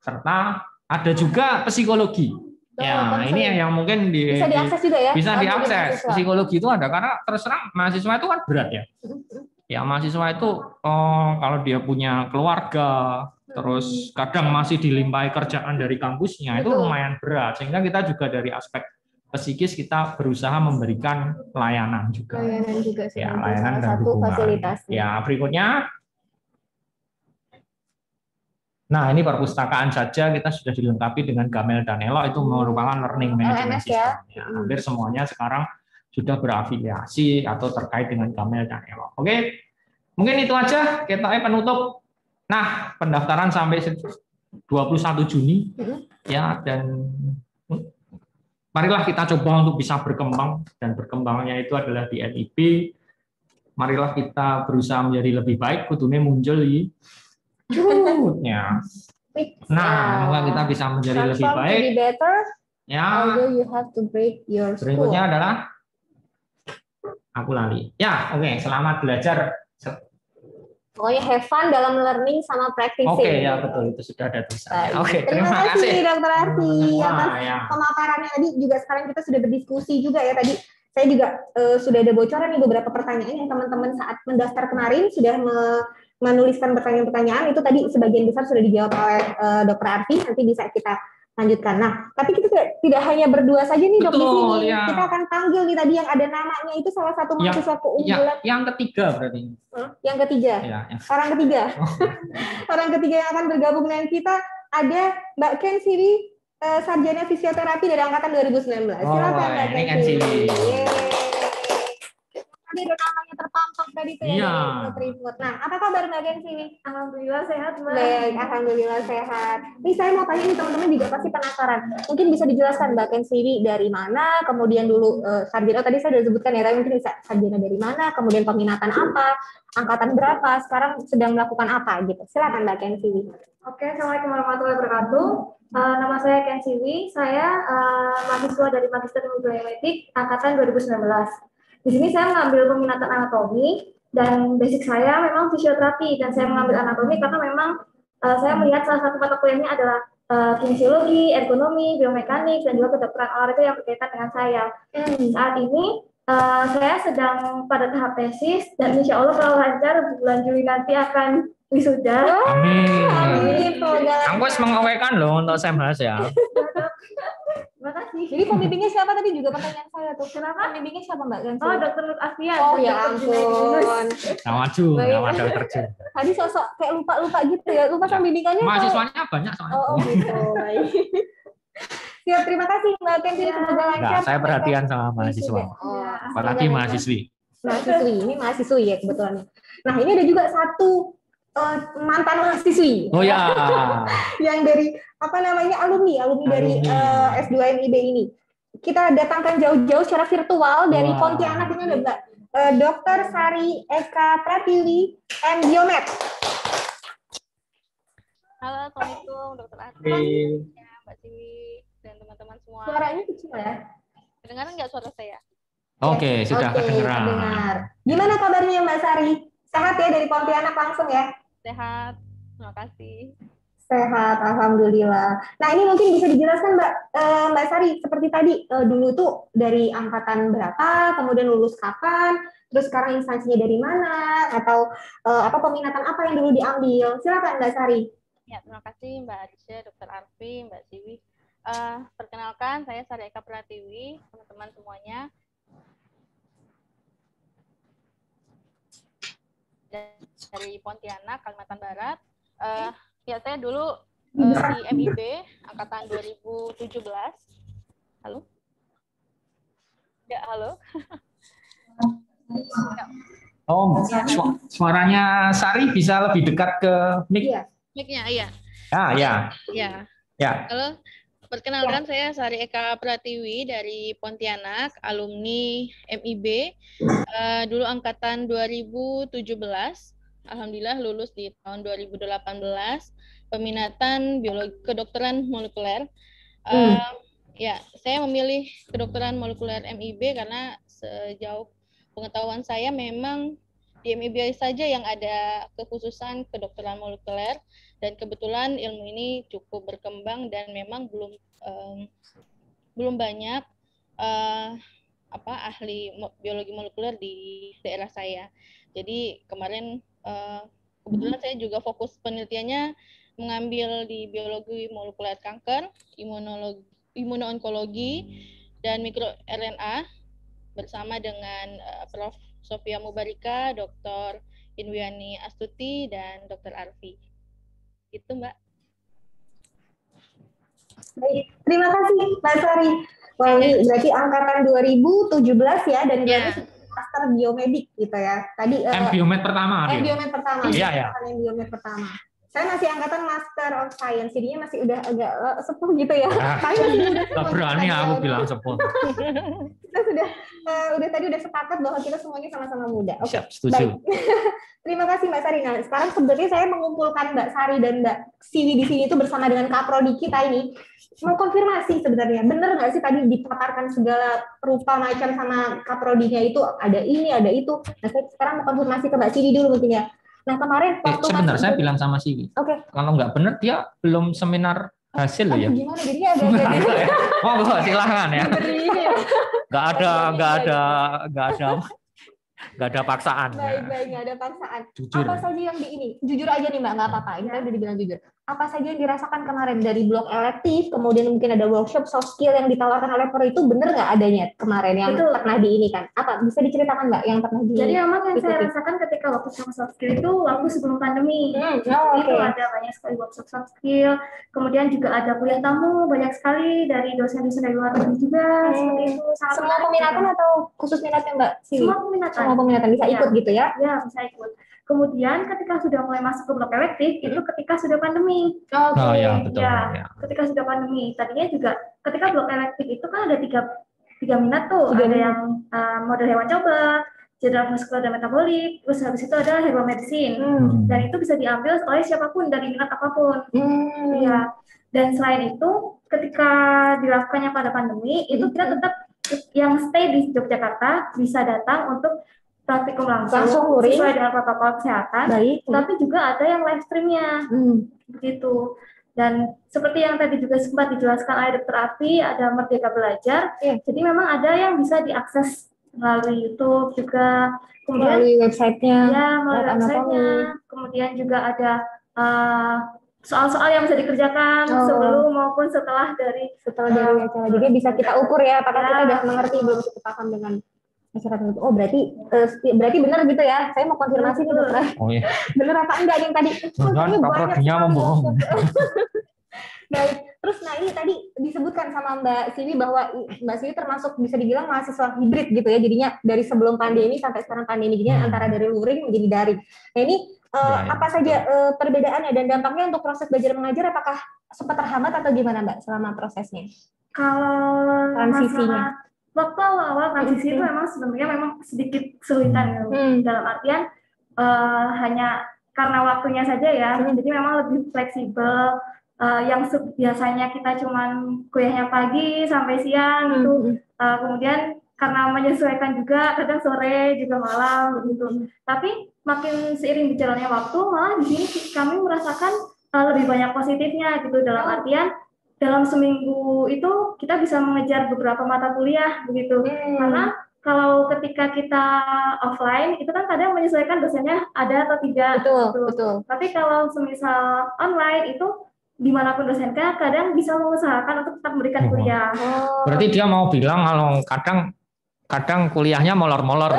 serta ada juga psikologi. Ya, ini yang mungkin bisa diakses juga ya. Bisa diakses. Psikologi itu ada karena terus terang mahasiswa itu kan berat ya. Ya, mahasiswa itu kalau dia punya keluarga, terus kadang masih dilimpahi kerjaan dari kampusnya, itu lumayan berat. Sehingga kita juga dari aspek psikis kita berusaha memberikan layanan juga. Ya, layanan dan dukungan. Ya, berikutnya. Nah, ini perpustakaan saja kita sudah dilengkapi dengan Gamel dan Elo, itu merupakan learning management system. Ya, hampir semuanya sekarang sudah berafiliasi atau terkait dengan Gamel dan Elo. Oke, mungkin itu aja kita penutup. Nah, pendaftaran sampai 21 Juni ya, dan marilah kita coba untuk bisa berkembang, dan berkembangnya itu adalah di NIP. Marilah kita berusaha menjadi lebih baik, kudune muncul di ya. Nah, semoga kita bisa menjadi lebih baik. Ya. Berikutnya adalah aku lali. Ya, oke. Selamat belajar. Pokoknya have fun dalam learning sama practicing. Oke, ya betul, itu sudah ada tulisannya. Oke, terima kasih Dr. Arfi atas pemaparannya tadi. Juga sekarang kita sudah berdiskusi juga ya tadi. Saya juga sudah ada bocoran nih beberapa pertanyaan yang teman-teman saat mendaftar kemarin sudah menuliskan pertanyaan-pertanyaan, itu tadi sebagian besar sudah dijawab oleh Dr. Arfi. Nanti bisa kita lanjutkan. Nah, tapi kita tidak hanya berdua saja nih, Dok, di sini. Ya. Kita akan panggil nih tadi yang ada namanya itu salah satu mahasiswa keunggulan. Yang ketiga berarti. Yang ketiga. Ya. Orang ketiga. Orang ketiga yang akan bergabung dengan kita ada Mbak Ken Siri, sarjana fisioterapi dari angkatan 2019. Silakan Mbak Ken Siri. Tadi ada namanya terpampang tadi tuh Iya. dari Nutrimut. Nah, apa kabar Mbak Kensi nih? Alhamdulillah sehat, Mbak. Baik, alhamdulillah sehat. Nih saya mau tanya nih teman-teman juga pasti penasaran. Mungkin bisa dijelaskan Mbak Kensi ini dari mana, kemudian dulu sarjana tadi saya sudah sebutkan ya, tapi mungkin bisa sarjana dari mana, kemudian peminatan apa, angkatan berapa, sekarang sedang melakukan apa gitu. Silakan Mbak Kensi. Oke, Assalamualaikum warahmatullahi wabarakatuh. Nama saya Ken Siwi, saya mahasiswa dari Magister Ilmu Biomedik angkatan 2019. Di sini saya mengambil peminatan anatomi dan basic saya memang fisioterapi dan saya mengambil anatomi karena memang saya melihat salah satu mata kuliahnya adalah kinesiologi, ergonomi, biomekanik dan juga kedokteran olahraga yang berkaitan dengan saya. Saat ini saya sedang pada tahap tesis dan insya Allah kalau lancar bulan Juli nanti akan wisuda. Amin. Amin. Aku harus mengawekan loh untuk SMHS ya. Terima kasih. Jadi pembimbingnya siapa tadi juga pertanyaan saya tuh. Kenapa? Pembimbingnya siapa Mbak Kensi? Oh, Dr. Nur Afian. Oh ya Dr. Junaidinus. ampun. Nama Ju, Baik. nama dokter Ju. Tadi sosok kayak lupa-lupa gitu ya. Lupa sama bimbingannya. Mahasiswanya banyak soalnya. Oh gitu. Baik. Siap, terima kasih Mbak Kensi. Semoga lancar. Nah, saya perhatian sama mahasiswa. Oh, Apalagi mahasiswi. mahasiswi. Ini mahasiswi ya kebetulan. Nah, ini ada juga satu mantan mahasiswi. Oh ya. Yang dari apa namanya alumni dari S2 MIB ini. Kita datangkan jauh-jauh secara virtual dari Pontianak ini ada Mbak Dr. Sari Eka Pratiwi M Biomed. Halo, Assalamualaikum Dr. Arfi, ya, Mbak Siwi dan teman-teman semua. Suaranya kecil ya. Kedengaran nggak suara saya? Oke, sudah kedengeran. Terdengar. Gimana kabarnya Mbak Sari? Sehat ya dari Pontianak langsung ya? Sehat, terima kasih. Sehat, alhamdulillah. Nah ini mungkin bisa dijelaskan Mbak Sari, seperti tadi dulu tuh dari angkatan berapa, kemudian lulus kapan, terus sekarang instansinya dari mana, atau apa peminatan apa yang dulu diambil. Silakan Mbak Sari. Ya, terima kasih Mbak Adisha, Dr. Arfi, Mbak Siwi. Perkenalkan, saya Sari Eka Pratiwi, teman-teman semuanya. Dari Pontianak, Kalimantan Barat. Ya, saya dulu di MIB angkatan 2017. Halo? Ya, halo. Oh, suaranya Sari bisa lebih dekat ke mic. Iya. Mic-nya, iya. Ya. Ya. Halo. Perkenalkan, saya Sari Eka Pratiwi dari Pontianak, alumni MIB. Dulu angkatan 2017. Alhamdulillah lulus di tahun 2018, peminatan biologi kedokteran molekuler. Ya, saya memilih kedokteran molekuler MIB karena sejauh pengetahuan saya memang di MIB saja yang ada kekhususan kedokteran molekuler dan kebetulan ilmu ini cukup berkembang dan memang belum banyak ahli biologi molekuler di daerah saya. Jadi kemarin kebetulan saya juga fokus penelitiannya mengambil di biologi molekuler kanker, imuno-onkologi, dan mikro-RNA bersama dengan Prof. Sofia Mubarika, Dr. Inwiani Astuti, dan Dr. Arfi. Itu Mbak. Baik, terima kasih Mbak Sari. Wah, ini berarti angkatan 2017 ya, dan master biomedik gitu ya. Tadi Biomed pertama. Biomed pertama. Iya. Biomed pertama. Saya masih angkatan Master of Science, jadinya masih udah agak sepuh gitu ya. Saya masih muda. Gak berani aku bilang sepuh. Kita udah tadi sepakat bahwa kita semuanya sama-sama muda. Oke. Siap, setuju. Baik. Terima kasih Mbak Sari. Nah, sekarang sebenarnya saya mengumpulkan Mbak Sari dan Mbak Siwi di sini itu bersama dengan Kaprodi kita ini mau konfirmasi sebenarnya. Benar nggak sih tadi dipaparkan segala rupa macam sama Kaprodinya itu ada ini, ada itu. Nah, saya sekarang mau konfirmasi ke Mbak Siwi dulu mungkin ya. Nah, kemarin waktu sebentar, saya bilang sama Siwi. Oke. Kalau nggak benar, dia belum seminar hasil loh ya. Gimana? Jadinya agak-agak Oh, silahkan ya. Nggak ada paksaan. Baik, nggak ada paksaan. Jujur. Apa saja yang di ini? Jujur aja nih Mbak, nggak apa-apa. Ini kan udah dibilang jujur. apa saja yang dirasakan kemarin dari blok elektif, kemudian mungkin ada workshop soft skill yang ditawarkan oleh Pro itu bener nggak adanya kemarin yang Betul. pernah di ini kan? Apa bisa diceritakan Mbak yang pernah di? Jadi memang yang saya ikuti? rasakan ketika workshop soft skill itu waktu sebelum pandemi. Oh, Itu oke. ada banyak sekali workshop soft skill, kemudian juga ada kuliah tamu banyak sekali dari dosen-dosen dari luar negeri juga, seperti itu. Sangat Semua menarik peminatan juga. atau khusus minatnya Mbak? Semua peminatan. Semua peminatan bisa Iya. ikut gitu ya? Ya, bisa ikut. Kemudian ketika sudah mulai masuk ke blok elektif, itu ketika sudah pandemi. Oke. Oh ya, betul. Ya, Ya. ketika sudah pandemi. Tadinya juga ketika blok elektif itu kan ada tiga minat tuh. Tiga Ada minat. yang model hewan coba, general muscular dan metabolik, terus habis itu ada herbal medicine. Dan itu bisa diambil oleh siapapun dari minat apapun. Ya. Dan selain itu, ketika dilakukannya pada pandemi, itu kita tetap yang stay di Yogyakarta bisa datang untuk praktikum langsung luring. sesuai dengan protokol kesehatan. Baik. Tapi juga ada yang live streamnya, begitu. Dan seperti yang tadi juga sempat dijelaskan oleh Dr. Afi, ada Merdeka Belajar. Jadi memang ada yang bisa diakses melalui YouTube juga. Kemudian Melalui websitenya. ya, melalui lewat websitenya. Kemudian juga ada soal-soal yang bisa dikerjakan sebelum maupun setelah dari acara. Jadi bisa kita ukur ya, apakah Ya. kita udah mengerti belum cukup paham dengan masyarakat itu. Oh berarti benar gitu ya. Saya mau konfirmasi nih dokter. Oh iya. Bener apa enggak yang tadi? Jangan paprodinya membohong. Baik. Terus nah ini tadi disebutkan sama Mbak Siwi bahwa Mbak Siwi termasuk bisa dibilang mahasiswa hibrid gitu ya. Jadinya dari sebelum pandemi sampai sekarang pandemi gini antara dari luring menjadi daring. Nah ini apa saja perbedaannya dan dampaknya untuk proses belajar mengajar, apakah sempat terhambat atau gimana Mbak selama prosesnya? Kalau Transisinya. Waktu awal transisi itu memang sebenarnya sedikit kesulitan dalam artian hanya karena waktunya saja ya. Jadi memang lebih fleksibel. Yang biasanya kita cuman kuliahnya pagi sampai siang gitu. Kemudian karena menyesuaikan juga kadang sore juga malam begitu. Tapi makin seiring berjalannya waktu malah di sini kami merasakan lebih banyak positifnya gitu, dalam artian dalam seminggu itu kita bisa mengejar beberapa mata kuliah begitu. Karena kalau ketika kita offline itu kan kadang menyesuaikan dosennya ada atau tidak. Betul. Tapi kalau semisal online itu dimanapun dosennya kadang bisa mengusahakan untuk tetap memberikan kuliah. Berarti dia mau bilang kalau kadang kuliahnya molor-molor.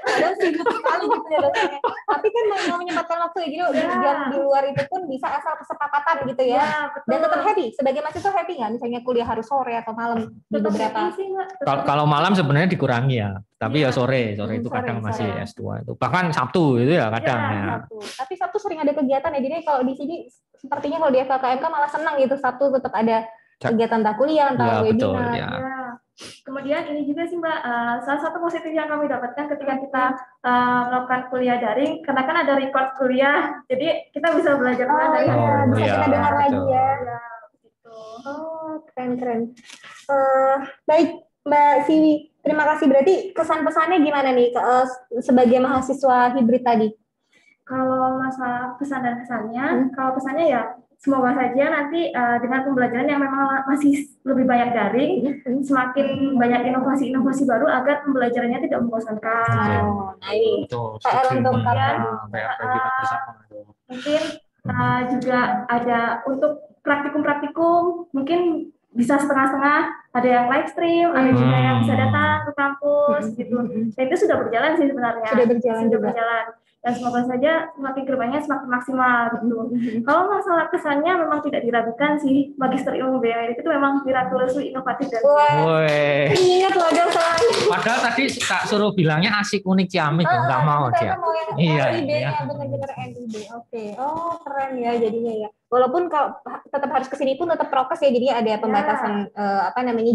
Kadang sibuk sekali gitu ya dosennya. Tapi kan mau menyempatkan waktu ya, jadi jam di luar itu pun bisa asal kesepakatan gitu ya. Dan tetap happy. Sebagai mahasiswa happy nggak? Misalnya kuliah harus sore atau malam di beberapa. Kalau malam sebenarnya dikurangi ya. Tapi ya sore itu kadang masih S2 itu. Bahkan Sabtu itu ya kadang ya. Tapi Sabtu sering ada kegiatan ya. Jadi kalau di sini sepertinya kalau di FKKMK malah senang gitu, Sabtu tetap ada kegiatan entah kuliah, entah webinar. Betul, ya. Kemudian ini juga sih Mbak, salah satu positif yang kami dapatkan ketika kita melakukan kuliah daring, karena kan ada record kuliah, jadi kita bisa belajar dari bisa kita dengar lagi ya. Gitu. Keren. Baik Mbak Siwi, terima kasih. Berarti kesan-pesannya gimana nih sebagai mahasiswa hibrid tadi? Kalau masalah pesan dan kesannya, kalau pesannya ya semoga saja nanti dengan pembelajaran yang memang masih lebih banyak daring, semakin banyak inovasi-inovasi baru agar pembelajarannya tidak membosankan. PR untuk kalian. Mungkin juga ada untuk praktikum-praktikum, mungkin bisa setengah-setengah, ada yang live stream, ada juga yang bisa datang ke kampus, gitu. Dan itu sudah berjalan sih sebenarnya. Sudah berjalan. Dan semoga saja semakin kedepannya semakin maksimal gitu. Kalau masalah kesannya memang tidak diragukan sih, Magister Ilmu Bioedik itu memang miraculously inovatif dan ingat loh dong soalnya. Padahal tadi tak suruh bilangnya asik unik ciamik, nggak mau dia. Iya. Benar-benar NIB. Oke. Keren ya jadinya ya. Walaupun kalau tetap harus kesini pun tetap prokes ya, jadi ada pembatasan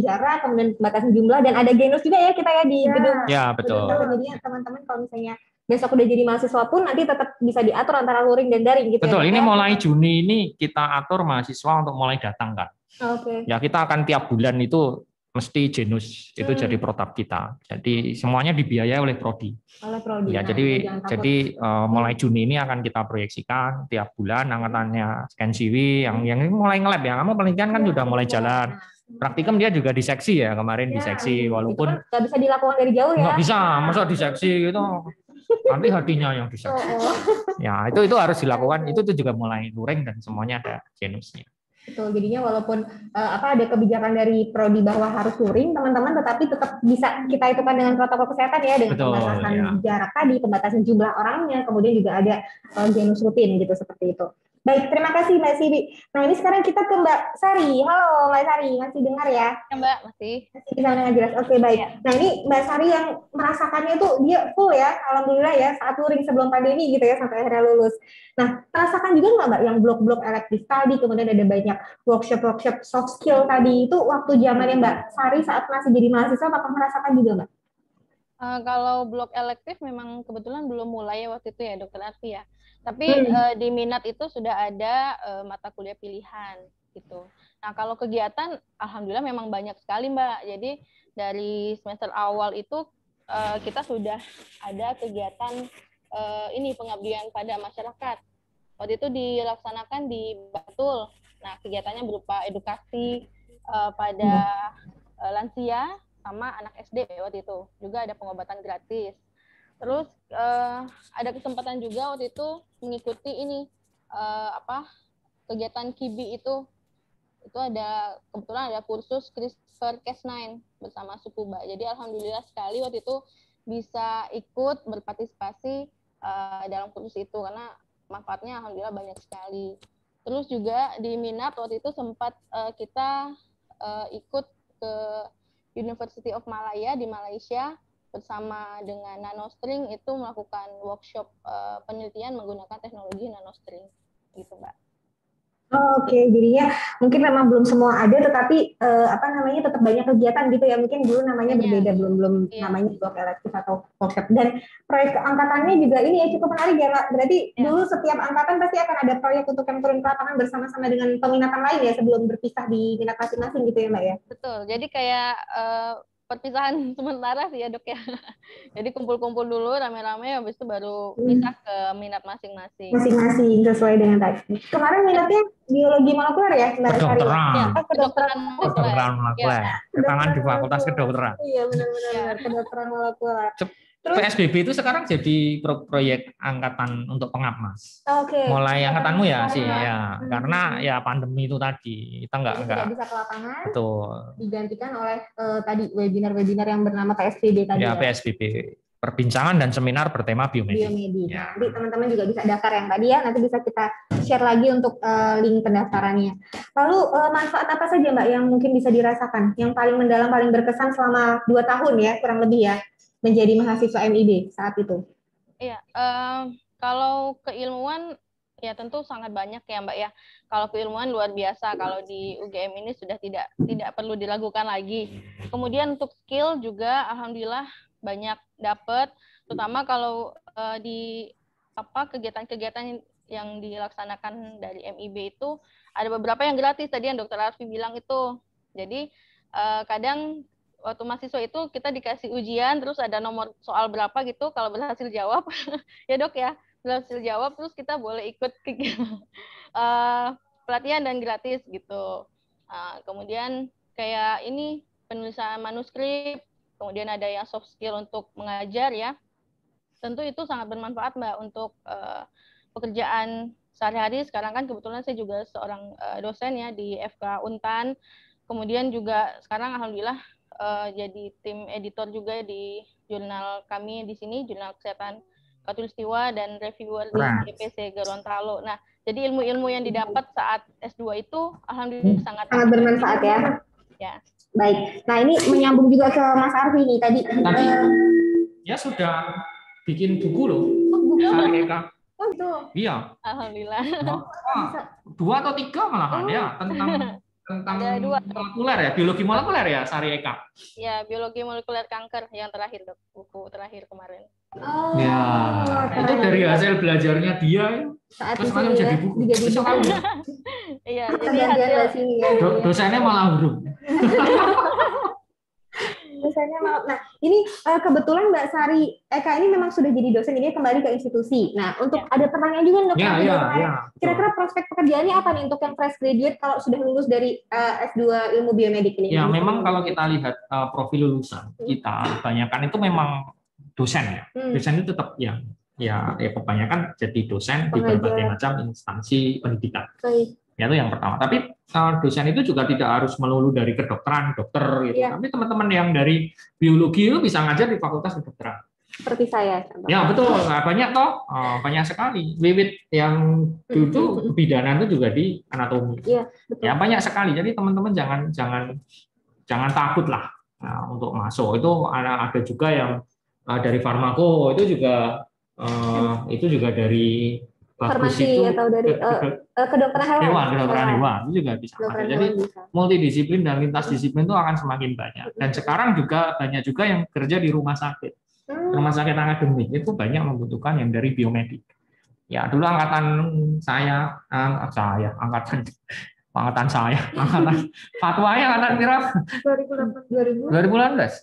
jarak, kemudian pembatasan jumlah, dan ada genus juga ya kita ya di gedung. Ya betul. Jadi teman-teman kalau misalnya besok udah jadi mahasiswa pun nanti tetap bisa diatur antara luring dan daring gitu. Betul, ya, ini mulai Juni ini kita atur mahasiswa untuk mulai datang kan. Ya kita akan tiap bulan itu mesti genus itu jadi protap kita. Jadi semuanya dibiayai oleh prodi. Ya, jadi mulai Juni ini akan kita proyeksikan tiap bulan angkatannya Skensiwi yang mulai nge-lab ya. Kamu penelitian kan sudah mulai jalan. Praktikum dia juga di seksi ya kemarin di seksi, walaupun nggak bisa dilakukan dari jauh ya. Nggak bisa, masa di seksi gitu. nanti hatinya yang bisa. Ya, itu harus dilakukan. Itu tuh juga mulai luring dan semuanya ada genusnya. Betul, jadinya walaupun ada kebijakan dari prodi bahwa harus luring, teman-teman tetap bisa kita hitungkan dengan protokol kesehatan ya, dengan pembatasan jarak tadi, pembatasan jumlah orangnya, kemudian juga ada genus rutin gitu seperti itu. Baik, terima kasih Mbak Siwi. Nah, ini sekarang kita ke Mbak Sari. Halo Mbak Sari, masih dengar ya? Ya Mbak, masih bisa mendengar jelas. Oke, baik. Ya. Nah, ini Mbak Sari yang merasakannya tuh dia full ya, alhamdulillah ya, saat luring sebelum pandemi gitu ya, sampai akhirnya lulus. Nah, merasakan juga nggak Mbak yang blok-blok elective tadi, kemudian ada banyak workshop soft skill tadi, itu waktu zamannya Mbak Sari saat masih jadi mahasiswa, apakah merasakan juga Mbak? Kalau blok elektif memang kebetulan belum mulai ya waktu itu ya Dokter Arfi ya. Tapi di minat itu sudah ada mata kuliah pilihan gitu. Nah kalau kegiatan, alhamdulillah memang banyak sekali Mbak. Jadi dari semester awal itu kita sudah ada kegiatan ini pengabdian pada masyarakat. Waktu itu dilaksanakan di Batul. Nah kegiatannya berupa edukasi pada lansia sama anak SD waktu itu. Juga ada pengobatan gratis. Terus ada kesempatan juga waktu itu mengikuti ini kegiatan KIBI itu kebetulan ada kursus CRISPR-Cas9 bersama Sukuba. Jadi alhamdulillah sekali waktu itu bisa ikut berpartisipasi dalam kursus itu karena manfaatnya alhamdulillah banyak sekali. Terus juga di minat waktu itu sempat kita ikut ke University of Malaya di Malaysia bersama dengan NanoString itu melakukan workshop penelitian menggunakan teknologi NanoString gitu Mbak. Oke, jadinya mungkin memang belum semua ada, tetapi tetap banyak kegiatan gitu ya. Mungkin dulu namanya berbeda, belum namanya blok elektif atau workshop. Dan proyek angkatannya juga ini ya cukup menarik ya Mbak. Berarti dulu setiap angkatan pasti akan ada proyek untuk yang turun ke lapangan bersama-sama dengan peminatan lain ya sebelum berpisah di minat masing-masing gitu ya Mbak ya. Betul. Jadi kayak perpisahan sementara sih ya Dok ya. Jadi kumpul-kumpul dulu rame-rame, habis itu baru pisah ke minat masing-masing. Masing-masing sesuai dengan tadi. Kemarin minatnya biologi molekuler ya Mbak Sari? Kedokteran molekuler. Tangan di Fakultas Kedokteran. Iya benar-benar kedokteran molekuler. PSBB itu sekarang jadi proyek angkatan untuk pengap Mas. Oke. Mulai angkatanmu ya sih ya, karena ya pandemi itu tadi kita nggak bisa ke lapangan. Betul. Digantikan oleh tadi webinar-webinar yang bernama PSBB tadi. Ya PSBB, perbincangan dan seminar bertema biomedik. Ya. Nanti teman-teman juga bisa daftar yang tadi ya. Nanti bisa kita share lagi untuk link pendaftarannya. Lalu manfaat apa saja Mbak yang mungkin bisa dirasakan? Yang paling mendalam, paling berkesan selama 2 tahun ya kurang lebih ya menjadi mahasiswa MIB saat itu. Iya, kalau keilmuan ya tentu sangat banyak ya Mbak ya. Kalau keilmuan luar biasa, kalau di UGM ini sudah tidak perlu diragukan lagi. Kemudian untuk skill juga alhamdulillah banyak dapat, terutama kalau di kegiatan-kegiatan yang dilaksanakan dari MIB itu ada beberapa yang gratis tadi yang Dr. Arfi bilang itu. Jadi kadang waktu mahasiswa itu kita dikasih ujian, terus ada nomor soal berapa gitu, kalau berhasil jawab, ya Dok ya, berhasil jawab, terus kita boleh ikut pelatihan dan gratis gitu. Kemudian kayak ini penulisan manuskrip, kemudian ada yang soft skill untuk mengajar ya, tentu itu sangat bermanfaat Mbak untuk pekerjaan sehari-hari. Sekarang kan kebetulan saya juga seorang dosen ya di FK Untan, kemudian juga sekarang alhamdulillah jadi tim editor juga di jurnal kami di sini, Jurnal Kesehatan Khatulistiwa dan reviewer di GPC Gorontalo. Nah, jadi ilmu-ilmu yang didapat saat S2 itu alhamdulillah sangat bermanfaat ya. Ya. Baik. Nah, ini menyambung juga ke Mas Arfi nih tadi. Ya sudah bikin buku loh. Buku. Oh itu. Iya. Alhamdulillah. 2 atau 3 malahan ya tentang molekuler ya, biologi molekuler ya, Sari Eka. Ya, biologi molekuler kanker yang terakhir Dok, buku terakhir kemarin. Oh. Ya, itu dari hasil belajarnya dia. Terus malah jadi buku. Iya, jadi hasil dosennya malah huruf. Dosennya malah. Nah, ini kebetulan Mbak Sari Eka ini memang sudah jadi dosen, ini kembali ke institusi. Nah, untuk ada pertanyaan juga Dok. Kira-kira prospek pekerjaannya apa nih untuk yang fresh graduate kalau sudah lulus dari S2 ilmu biomedik ini? Ya, memang kalau kita lihat profil lulusan kita, kebanyakan itu memang dosen ya. Dosen itu tetap ya kebanyakan jadi dosen di berbagai macam instansi pendidikan. Ya, itu yang pertama. Tapi dosen itu juga tidak harus melulu dari kedokteran, dokter gitu. Tapi teman-teman yang dari biologi itu bisa ngajar di fakultas kedokteran. Seperti saya. Ya betul, banyak toh, banyak sekali. Wiwit yang dulu kebidanan itu juga di anatomi. Iya, betul. Ya banyak sekali. Jadi teman-teman jangan takut lah untuk masuk. Itu ada juga yang dari farmako, itu juga dari bagus farmasi itu atau dari kedokteran hewan itu juga bisa. Jadi multidisiplin dan lintas disiplin itu akan semakin banyak. Dan sekarang juga banyak juga yang kerja di rumah sakit. Rumah sakit akademik itu banyak membutuhkan yang dari biomedik. Ya dulu angkatan fatwanya angkatan berapa? 2018. 18.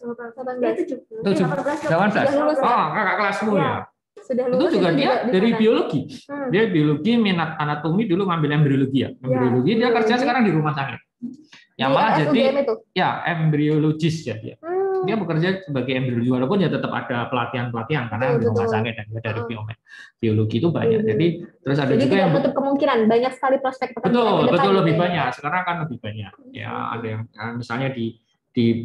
Oh, kakak kelasmu ya. Sudah itu juga dia dari biologi. Dia biologi, minat anatomi, dulu ngambil embryologi ya. Embryologi dia kerja sekarang di rumah sakit. Ya malah jadi embriologis ya dia. Dia bekerja sebagai embriologi walaupun ya tetap ada pelatihan karena di rumah sakit dan dari biologi itu banyak. Jadi terus ada juga yang menutup kemungkinan banyak sekali prospek pekerjaan. Betul lebih banyak. Sekarang akan lebih banyak. Ya ada yang misalnya di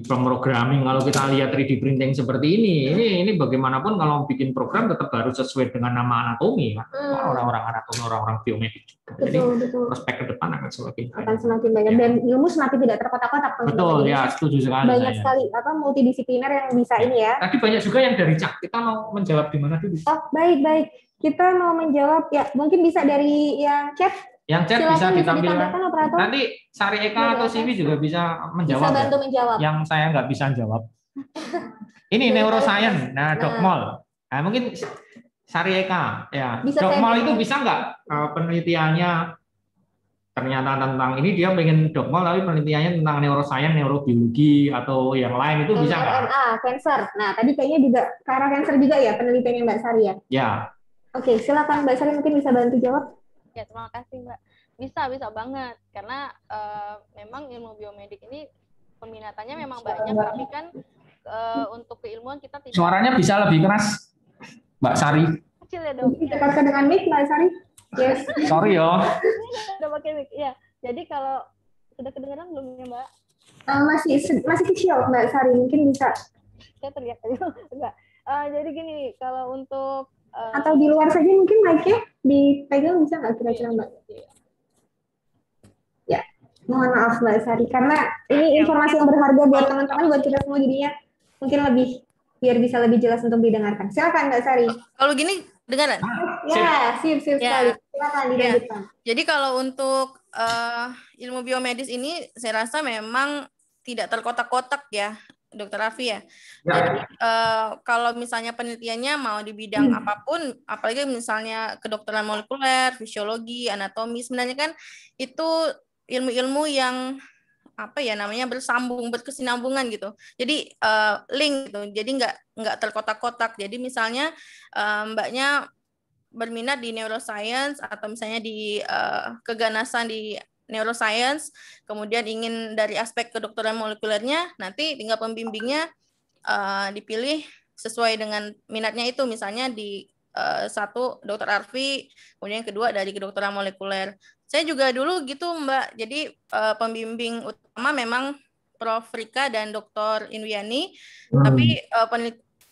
pemrogramming, kalau kita lihat 3D printing seperti ini bagaimanapun kalau bikin program tetap harus sesuai dengan nama anatomi kan. Orang-orang anatomi, orang-orang biomedik juga. Jadi prospek ke depan akan semakin banyak dan ilmu semakin tidak terkotak-kotak. Betul ya, setuju sekali. Banyak sekali multidisipliner yang bisa ini ya. Tadi banyak juga yang dari chat. Kita mau menjawab di mana dulu? Oh, baik. Kita mau menjawab ya, mungkin bisa dari yang chat. Yang chat bisa ditampilkan. Operator. Nanti Sari Eka atau Sivi juga bisa menjawab. Bisa bantu menjawab. Yang saya nggak bisa jawab. Ini neuroscience, Dokmol. Nah, mungkin Sari Eka, ya. Dokmol itu bisa nggak penelitiannya ternyata tentang ini dia pengen Dokmol tapi penelitiannya tentang neuroscience, neurobiologi atau yang lain itu bisa nggak? Cancer. Nah, tadi kayaknya juga ke arah cancer juga ya penelitiannya Mbak Sari ya? Ya. Oke, silakan Mbak Sari mungkin bisa bantu jawab. Ya, terima kasih Mbak. Bisa banget karena memang ilmu biomedik ini peminatannya memang banyak, tapi kan untuk keilmuan kita tidak. Suaranya bisa lebih keras, Mbak Sari. Kecil ya dong. Dekatkan dengan mic Mbak Sari. Yes. Sorry yo. Udah pakai mic. Ya. Jadi kalau sudah kedengaran belum ya Mbak? Masih kecil Mbak Sari, mungkin bisa. Saya teriak enggak. Jadi gini, kalau untuk atau di luar saja mungkin mic-nya dipegang bisa nggak kira-kira Mbak? Ya, mohon maaf Mbak Sari karena ini informasi yang berharga buat teman-teman, buat kita semua, jadinya mungkin biar bisa lebih jelas untuk didengarkan. Silakan Mbak Sari. Kalau gini dengaran? Ya, sip sekali. Silakan dilanjutkan. Jadi kalau untuk ilmu biomedis ini saya rasa memang tidak terkotak-kotak ya. Dokter Raffi ya. Jadi kalau misalnya penelitiannya mau di bidang apapun, apalagi misalnya kedokteran molekuler, fisiologi, anatomi, sebenarnya kan itu ilmu-ilmu yang berkesinambungan gitu. Jadi link gitu. Jadi nggak terkotak-kotak. Jadi misalnya mbaknya berminat di neuroscience atau misalnya di keganasan di neuroscience, kemudian ingin dari aspek kedokteran molekulernya, nanti tinggal pembimbingnya dipilih sesuai dengan minatnya itu, misalnya di satu dokter Arfi, kemudian yang kedua dari kedokteran molekuler. Saya juga dulu gitu Mbak, jadi pembimbing utama memang Prof. Rika dan Dr. Inwiani, tapi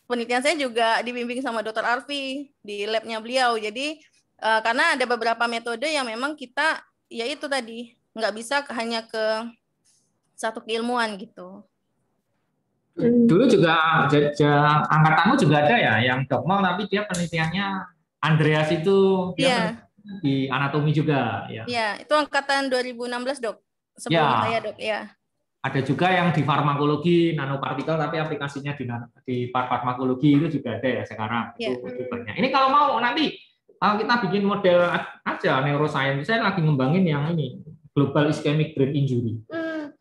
penelitian saya juga dibimbing sama Dr. Arfi di labnya beliau, jadi karena ada beberapa metode yang memang kita ya itu tadi nggak bisa hanya ke satu keilmuan gitu. Dulu juga angkatanmu juga ada ya yang Dokmol tapi dia penelitiannya Andreas itu dia di anatomi juga ya. Iya, itu angkatan 2016 Dok. Sebelum saya Dok ya. Ada juga yang di farmakologi nanopartikel tapi aplikasinya di farmakologi itu juga ada ya sekarang. Itu banyak. Ini kalau mau nanti kita bikin model aja neuroscience. Saya lagi ngembangin yang ini global ischemic brain injury.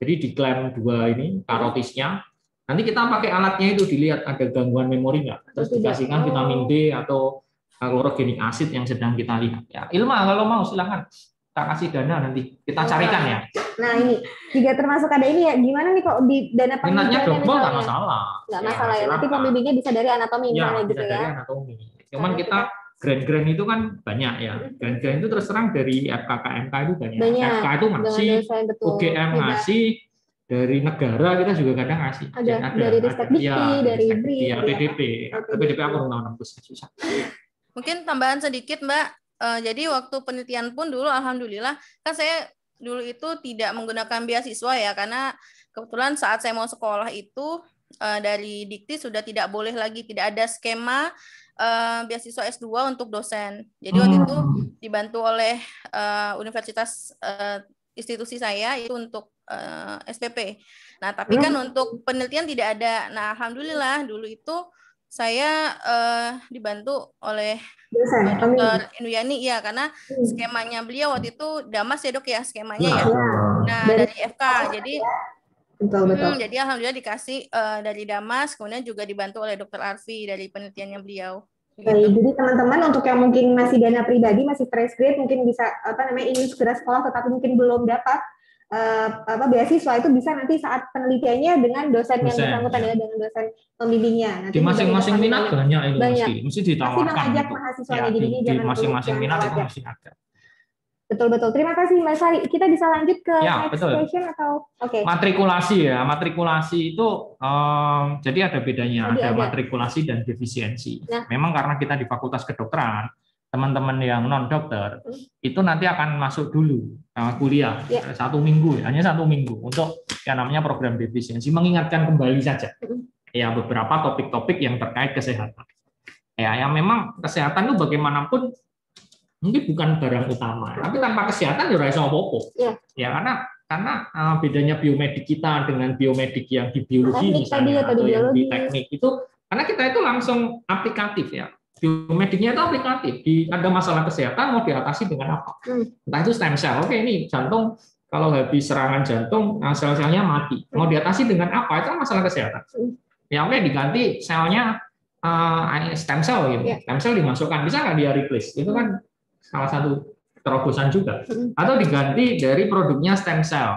Jadi diklaim 2 ini karotisnya. Nanti kita pakai alatnya itu dilihat ada gangguan memori nggak. Terus dikasihkan vitamin D atau chlorogenic acid yang sedang kita lihat. Ya, Ilma kalau mau silahkan kita kasih dana nanti kita carikan ya. Nah ini juga termasuk ada ini ya, gimana nih kok di dana Minatnya penelitiannya double nggak misalnya? masalah. Nggak masalah ya, nanti silakan. pembimbingnya bisa dari anatomi Ya, misalnya bisa gitu dari ya. anatomi. Cuman Karena kita grant-grant itu kan banyak ya. Grant-grant itu terus terang dari FKKMK itu banyak. FK itu ngasih, dosen, betul. UGM Bebas. ngasih, dari negara kita juga kadang ngasih. Ada dari Ristek Dikti, dari BRI, ya, PDP. PDP aku belum nembus susah. Mungkin tambahan sedikit Mbak. Jadi waktu penelitian pun dulu alhamdulillah kan saya dulu itu tidak menggunakan beasiswa ya, karena kebetulan saat saya mau sekolah itu dari Dikti sudah tidak boleh lagi, tidak ada skema beasiswa S2 untuk dosen. Jadi waktu itu dibantu oleh universitas institusi saya itu untuk SPP. Nah, tapi kan untuk penelitian tidak ada. Nah, alhamdulillah dulu itu saya dibantu oleh Dr. Induyani ya, karena skemanya beliau waktu itu Damas ya Dok ya, skemanya ya. Nah, dari FK. Jadi betul. Jadi alhamdulillah dikasih dari Damas, kemudian juga dibantu oleh Dr. Arfi dari penelitiannya beliau. Jadi teman-teman untuk yang mungkin masih dana pribadi, masih fresh grade, mungkin bisa ingin segera sekolah tetapi mungkin belum dapat beasiswa, itu bisa nanti saat penelitiannya dengan dosen yang bersangkutan ya, dengan dosen pembimbingnya. Nanti di masing-masing minat banyak itu mesti ditawarkan. Pasti mengajak mahasiswanya, jadi di masing-masing minat itu mesti ada. Betul. Terima kasih Mbak Sari. Kita bisa lanjut ke next question atau Matrikulasi ya. Matrikulasi itu jadi ada bedanya, ada matrikulasi dan defisiensi. Nah, memang karena kita di Fakultas Kedokteran, teman-teman yang non dokter itu nanti akan masuk dulu kuliah 1 minggu, hanya 1 minggu untuk yang namanya program defisiensi, mengingatkan kembali saja ya beberapa topik-topik yang terkait kesehatan. Ya, yang memang kesehatan itu bagaimanapun mungkin bukan barang utama, tapi tanpa kesehatan ya iso apa-apa. Ya karena bedanya biomedik kita dengan biomedik yang di biologi misalnya atau yang di teknik itu, karena kita itu langsung aplikatif ya. Biomediknya itu aplikatif. Ada masalah kesehatan mau diatasi dengan apa? Entah itu stem cell. Oke, ini jantung kalau habis serangan jantung sel-selnya mati. Mau diatasi dengan apa? Itu masalah kesehatan. Ya oke, diganti selnya stem cell gitu. Stem cell dimasukkan, bisa nggak dia replace? Itu kan salah satu terobosan juga. Atau diganti dari produknya stem cell,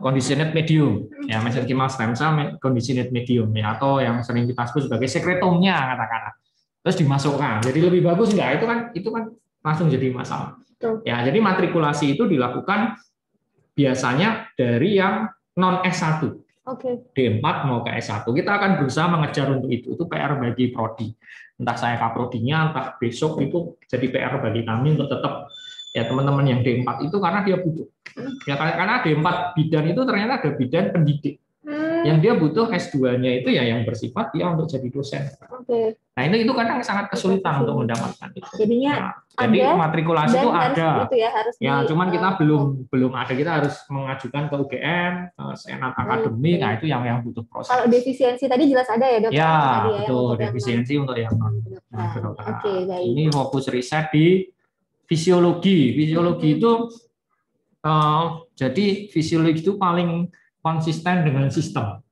conditioned medium, ya mesenchymal stem cell conditioned medium, ya, atau yang sering kita sebut sebagai sekretomnya katakanlah. Terus dimasukkan, jadi lebih bagus enggak? Itu kan langsung jadi masalah. Ya, jadi matrikulasi itu dilakukan biasanya dari yang non S1. D4 mau ke S1. Kita akan berusaha mengejar untuk itu. Itu PR bagi prodi. Entah saya kaprodinya, entah besok itu jadi PR bagi kami untuk tetap ya teman-teman yang D4 itu karena dia butuh. Ya karena D4 bidan itu ternyata ada bidan pendidik. Yang dia butuh S2-nya itu ya yang bersifat dia untuk jadi dosen. Nah, itu kadang sangat kesulitan untuk mendapatkan itu. Jadi matrikulasi itu ada. Ya, cuman kita belum ada. Kita harus mengajukan ke UGM, ke Senat Akademik. Nah, itu yang butuh proses. Kalau defisiensi tadi jelas ada ya, Dok? Ya, betul. Defisiensi untuk yang non-kedokteran. Ini fokus riset di fisiologi. Fisiologi itu jadi fisiologi itu paling konsisten dengan sistem.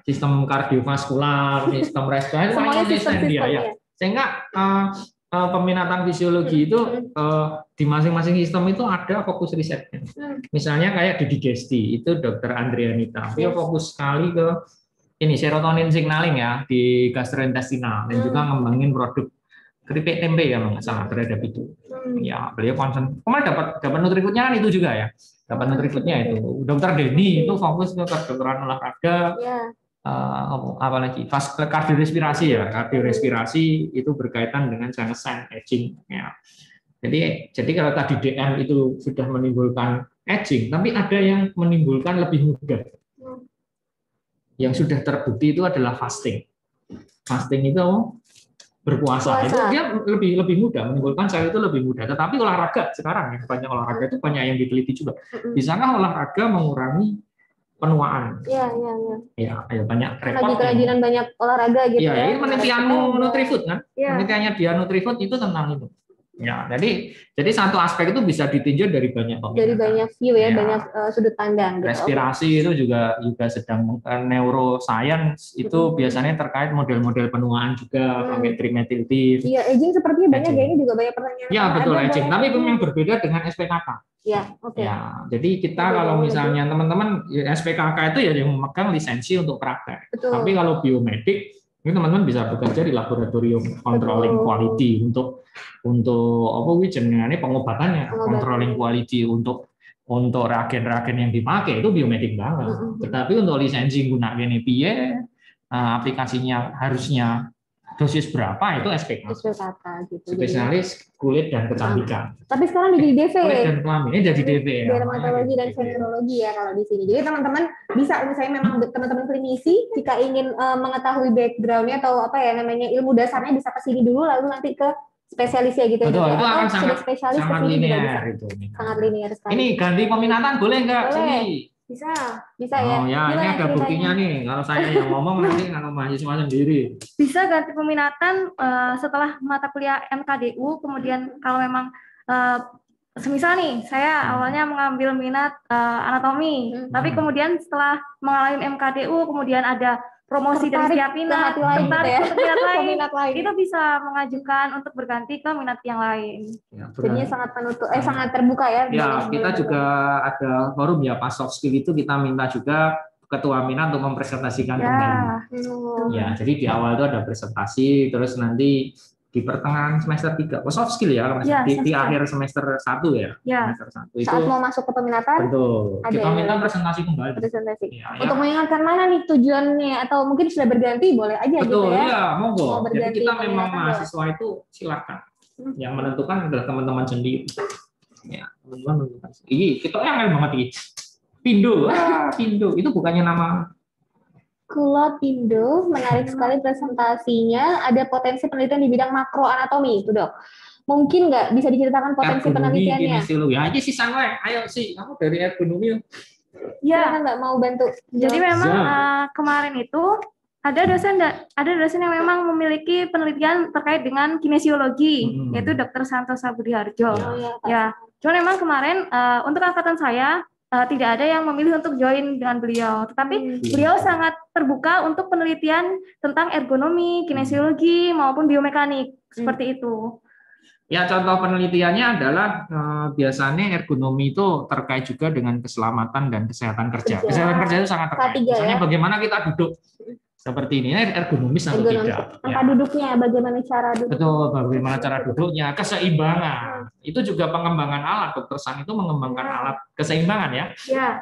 Sistem kardiovaskular, sistem respirasi, paling konsisten dia ya. Sehingga peminatan fisiologi itu di masing-masing sistem itu ada fokus risetnya. Misalnya kayak di digesti, itu Dr. Andrianita. Dia fokus sekali ke ini serotonin signaling ya di gastrointestinal dan juga ngembangin produk keripik tempe ya nggak salah terhadap itu. Ya, beliau konsen. Kemarin dapat Nutrifoodnya kan itu juga ya. Dapat Nutrifoodnya itu. Dr. Denny itu fokus ke kedokteran olahraga. Apalagi kardiorespirasi ya. Kardiorespirasi itu berkaitan dengan sen aging ya. Jadi kalau tadi DM itu sudah menimbulkan aging, tapi ada yang menimbulkan lebih mudah. Yang sudah terbukti itu adalah fasting. Fasting itu berpuasa. Itu dia lebih mudah, menimbulkan sel itu lebih mudah. Tetapi olahraga sekarang ya, banyak olahraga itu banyak yang diteliti juga. Bisakah olahraga mengurangi penuaan? Ya, banyak repot. Lagi kerajinan banyak olahraga gitu ya. Ini penelitian Nutrifood kan? Penelitiannya dia Nutrifood itu tentang itu. Ya, jadi satu aspek itu bisa ditinjau dari banyak peminatan. Dari banyak view ya, Ya. banyak sudut pandang. Gitu. Respirasi itu juga sedang neuroscience itu biasanya terkait model-model penuaan juga pakai trimethyltip. Iya, aging sepertinya banyak ya, ini juga banyak pertanyaan. Ya betul aging, tapi memang berbeda dengan SPKK. Ya, oke. Ya, jadi kita kalau misalnya teman-teman SPKK itu ya yang memegang lisensi untuk praktek. Betul. Tapi kalau biomedik ini teman-teman bisa bekerja di laboratorium controlling quality untuk apa jenenge pengobatannya, controlling quality untuk reagen-reagen yang dipakai itu biomedik banget. Tetapi untuk lisensi gunakne piye, aplikasinya harusnya dosis berapa itu SPK. SPKK gitu. Spesialis kulit dan kecantikan. Tapi sekarang jadi DV. Kulit dan kelamin ini jadi DV ya. Dermatologi dan venerologi ya kalau di sini. Jadi teman-teman bisa misalnya memang teman-teman klinisi jika ingin mengetahui background-nya atau apa ya namanya ilmu dasarnya bisa ke sini dulu lalu nanti ke spesialis ya gitu. Betul, ya. itu akan spesialis sangat linear itu. Sangat linear sekali. Ini ganti peminatan boleh nggak? Sini. Bisa ya. Oh ya, ini ada buktinya nih. Kalau saya yang ngomong nanti kalau mahasiswa sendiri. Bisa ganti peminatan setelah mata kuliah MKDU, kemudian kalau memang semisal nih saya awalnya mengambil minat anatomi, tapi kemudian setelah mengalami MKDU kemudian ada promosi dari setiap minat, tertarik untuk minat lain, itu bisa mengajukan untuk berganti ke minat yang lain. Ya, jadinya sangat penutup, sangat terbuka ya. Ya, kita juga ada forum ya pas soft skill itu kita minta juga ketua minat untuk mempresentasikan kembali. Ya, jadi di awal itu ada presentasi, terus nanti di pertengahan semester 3, soft skill ya, di akhir semester 1 ya. Semester 1 itu saat mau masuk ke peminatan. Betul. Kita minta presentasi kembali. Ya, untuk mengingatkan mana nih tujuannya atau mungkin sudah berganti boleh aja betul, gitu ya. Betul, iya, monggo. Jadi kita memang mahasiswa itu silakan. Yang menentukan adalah teman-teman sendiri. Ya, teman-teman menentukan. Kita yang banget ini. Pindo, Pindo itu bukannya nama Pindo, menarik sekali presentasinya. Ada potensi penelitian di bidang makroanatomi itu dok. Mungkin nggak bisa diceritakan potensi penelitiannya? Ya aja sih santai. Ayo sih, kamu dari ergonomi. Ya, nggak mau bantu. Jadi memang kemarin itu ada dosen yang memang memiliki penelitian terkait dengan kinesiologi, yaitu Dr. Santosa Budiharjo. Ya, cuma memang kemarin untuk angkatan saya tidak ada yang memilih untuk join dengan beliau, tetapi beliau sangat terbuka untuk penelitian tentang ergonomi, kinesiologi maupun biomekanik seperti itu. Ya, contoh penelitiannya adalah biasanya ergonomi itu terkait juga dengan keselamatan dan kesehatan kerja. Kesehatan kerja itu sangat terkait. Misalnya bagaimana kita duduk seperti ini ergonomis atau tidak. Tempat duduknya, bagaimana cara duduk. Betul, bagaimana cara duduknya, keseimbangan. Itu juga pengembangan alat. Dr. San itu mengembangkan alat keseimbangan ya.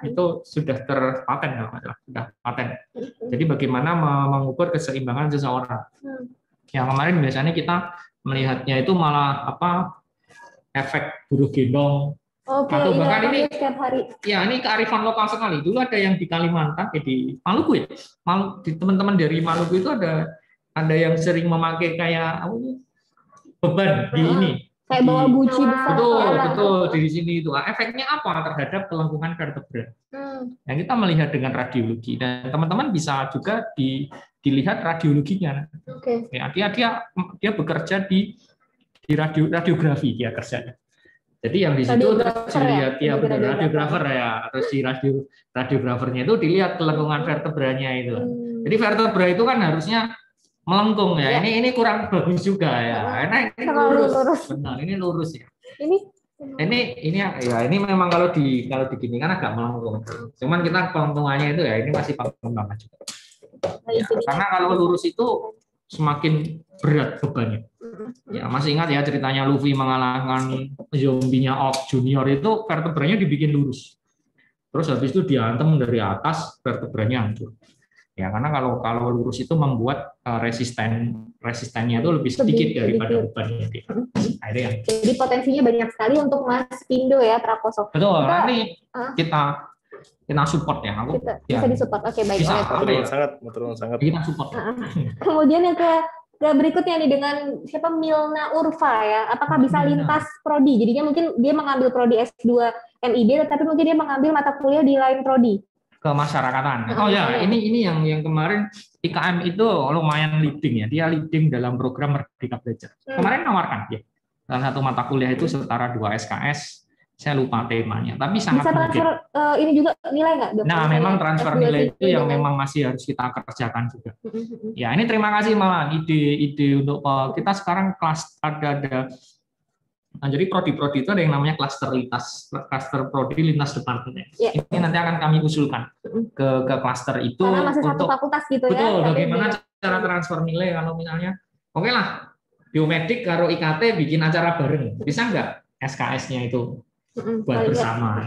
Itu sudah terpaten kalau nggak salah, sudah paten. Jadi bagaimana mengukur keseimbangan seseorang. Yang kemarin biasanya kita melihatnya itu malah efek buruh gendong. Atau bahkan ini ya ini kearifan lokal sekali. Dulu ada yang di Kalimantan, di Maluku ya. Teman-teman dari Maluku itu ada yang sering memakai kayak beban di ini. Kayak bawa guci besar. Betul di sini itu. Efeknya apa terhadap kelengkungan vertebra? Yang kita melihat dengan radiologi dan teman-teman bisa juga dilihat radiologinya. Ya, dia bekerja di radiografi dia kerjanya. Jadi yang di situ dilihat ya benar radiografer ya, terus di radiografernya itu dilihat kelengkungan vertebranya itu. Jadi vertebra itu kan harusnya melengkung ya. Ini kurang bagus juga ya. Karena ini lurus. Benar, ini lurus ya. Ini memang kalau digini kan agak melengkung. Cuman kita kelengkungannya itu ya ini masih pengembangan juga. Ya, karena kalau lurus itu semakin berat bebannya. Ya, masih ingat ya ceritanya Luffy mengalahkan zombinya Oak Junior itu vertebranya dibikin lurus. Terus habis itu diantem dari atas, vertebranya hancur. Ya, karena kalau lurus itu membuat resistennya itu lebih sedikit daripada bebannya. Jadi potensinya banyak sekali untuk Mas Pindo ya, Prakoso. Betul, nanti kita support ya. Bisa disupport. Oke, baik. Sangat. Kita support. Kemudian yang berikutnya nih dengan siapa Milna Urfa ya, apakah bisa lintas prodi? Jadinya mungkin dia mengambil prodi S2 MIB, tetapi mungkin dia mengambil mata kuliah di lain prodi. Kemasyarakatan. Oh ya, ini yang kemarin IKM itu lumayan leading ya. Dia leading dalam program Merdeka Belajar. Kemarin nawarkan ya. Salah satu mata kuliah itu setara 2 SKS. Saya lupa temanya, tapi sangat Bisa transfer mungkin. ini juga nilai nggak, Dok? Nah, memang transfer S2 nilai itu yang nilai. memang masih harus kita kerjakan juga. Ya, ini terima kasih malah ide-ide untuk kita sekarang kelas ada. Nah, jadi prodi-prodi itu ada yang namanya klaster prodi lintas departemen. Ya. Ini nanti akan kami usulkan ke klaster itu. Karena masih untuk, satu fakultas gitu betul, ya. Betul, bagaimana cara transfer nilai kalau misalnya, oke lah, biomedik karo IKT bikin acara bareng. Bisa nggak SKS-nya itu buat bersama?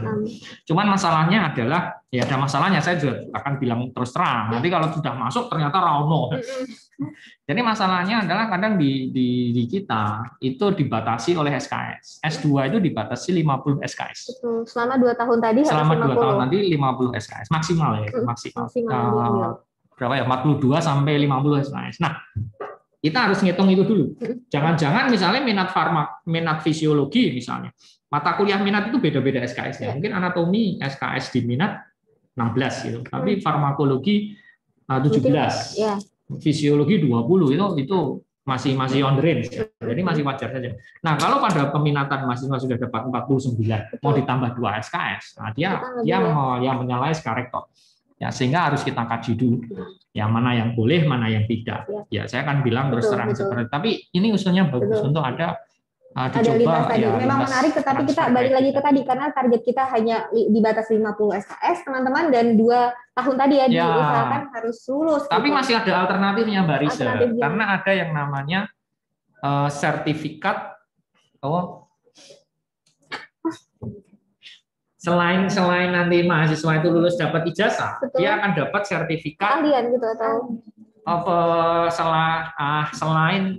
Cuman masalahnya adalah, ya ada masalahnya, saya juga akan bilang terus terang. Nanti kalau sudah masuk ternyata rauno. Jadi masalahnya adalah kadang di kita itu dibatasi oleh SKS. S2 itu dibatasi 50 SKS. Betul. Selama 2 tahun tadi Selama harus 2 tahun tadi 50 SKS maksimal ya, maksimal. Berapa ya? 42 sampai 50 SKS. Nah, kita harus ngitung itu dulu. Jangan-jangan misalnya minat fisiologi misalnya. Mata kuliah minat itu beda-beda SKS-nya. Mungkin anatomi SKS di minat 16 gitu. Tapi farmakologi 17. Ya. Fisiologi 20 itu masih on the range. Jadi masih wajar saja. Nah, kalau pada peminatan mahasiswa sudah dapat 49, mau ditambah 2 SKS, nah dia mau yang menyalahi rektor. Ya, sehingga harus kita kaji dulu. Yang mana yang boleh, mana yang tidak. Ya, saya akan bilang terus terang seperti. Tapi ini usulnya bagus untuk ada lintas tadi. Ya, memang menarik, tetapi kita balik lagi ke tadi karena target kita hanya dibatasi 50 SKS, teman-teman, dan 2 tahun tadi ya diusahakan harus lulus. Tapi gitu. Masih ada alternatifnya, Mbak Risa. Karena ada yang namanya sertifikat. Selain nanti mahasiswa itu lulus dapat ijazah, betul, dia akan dapat sertifikat keahlian gitu atau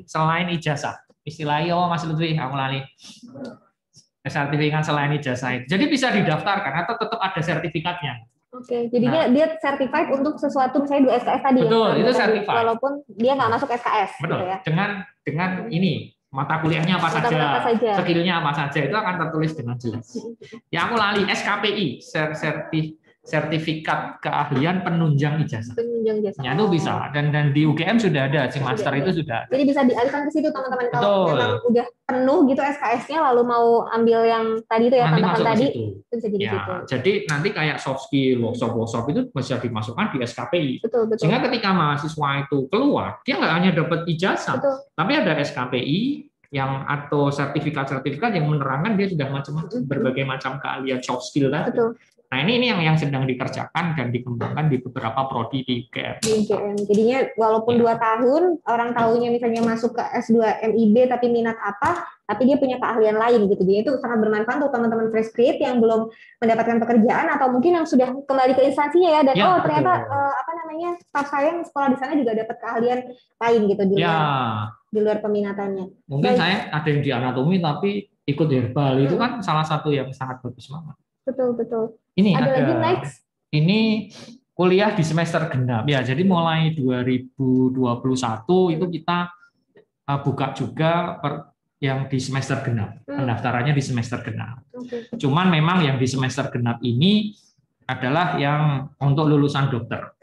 selain ijazah. Istilahnya Mas Lutfi, aku lali. Sertifikat selain ijazah itu. Jadi bisa didaftarkan atau tetap ada sertifikatnya. Oke, jadinya dia certified untuk sesuatu misalnya 2 SKS tadi. Betul, ya, itu certified. Walaupun dia nggak masuk SKS. Betul. Gitu ya. Dengan ini mata kuliahnya apa saja, skillnya apa saja itu akan tertulis dengan jelas. Ya aku lali SKPI, sertifikat keahlian penunjang ijazah. Penunjang ijazah. Ya itu bisa dan di UGM sudah ada, si master itu sudah ada. Jadi bisa dialihkan ke situ teman-teman kalau memang udah penuh gitu SKS-nya lalu mau ambil yang tadi itu ya tambahan tadi itu bisa jadi ya, situ. Jadi nanti kayak soft skill, workshop itu bisa dimasukkan di SKPI. Betul. Sehingga ketika mahasiswa itu keluar, dia nggak hanya dapat ijazah, tapi ada SKPI atau sertifikat yang menerangkan dia sudah macam-macam berbagai macam keahlian soft skill tadi. Betul. Nah ini yang sedang dikerjakan dan dikembangkan di beberapa prodi di UGM. Jadinya walaupun 2 tahun orang tahunya misalnya masuk ke S2 MIB tapi minat apa, tapi dia punya keahlian lain gitu. Jadi itu sangat bermanfaat untuk teman-teman fresh grade yang belum mendapatkan pekerjaan atau mungkin yang sudah kembali ke instansinya ya dan ternyata staff saya yang sekolah di sana juga dapat keahlian lain gitu di luar peminatannya. Mungkin saya ada yang di anatomi tapi ikut herbal itu kan salah satu yang sangat bagus banget. Betul. Ini ada lagi next. Ini kuliah di semester genap ya. Jadi mulai 2021 itu kita buka juga yang di semester genap. Pendaftarannya di semester genap. Cuman memang yang di semester genap ini adalah yang untuk lulusan dokter.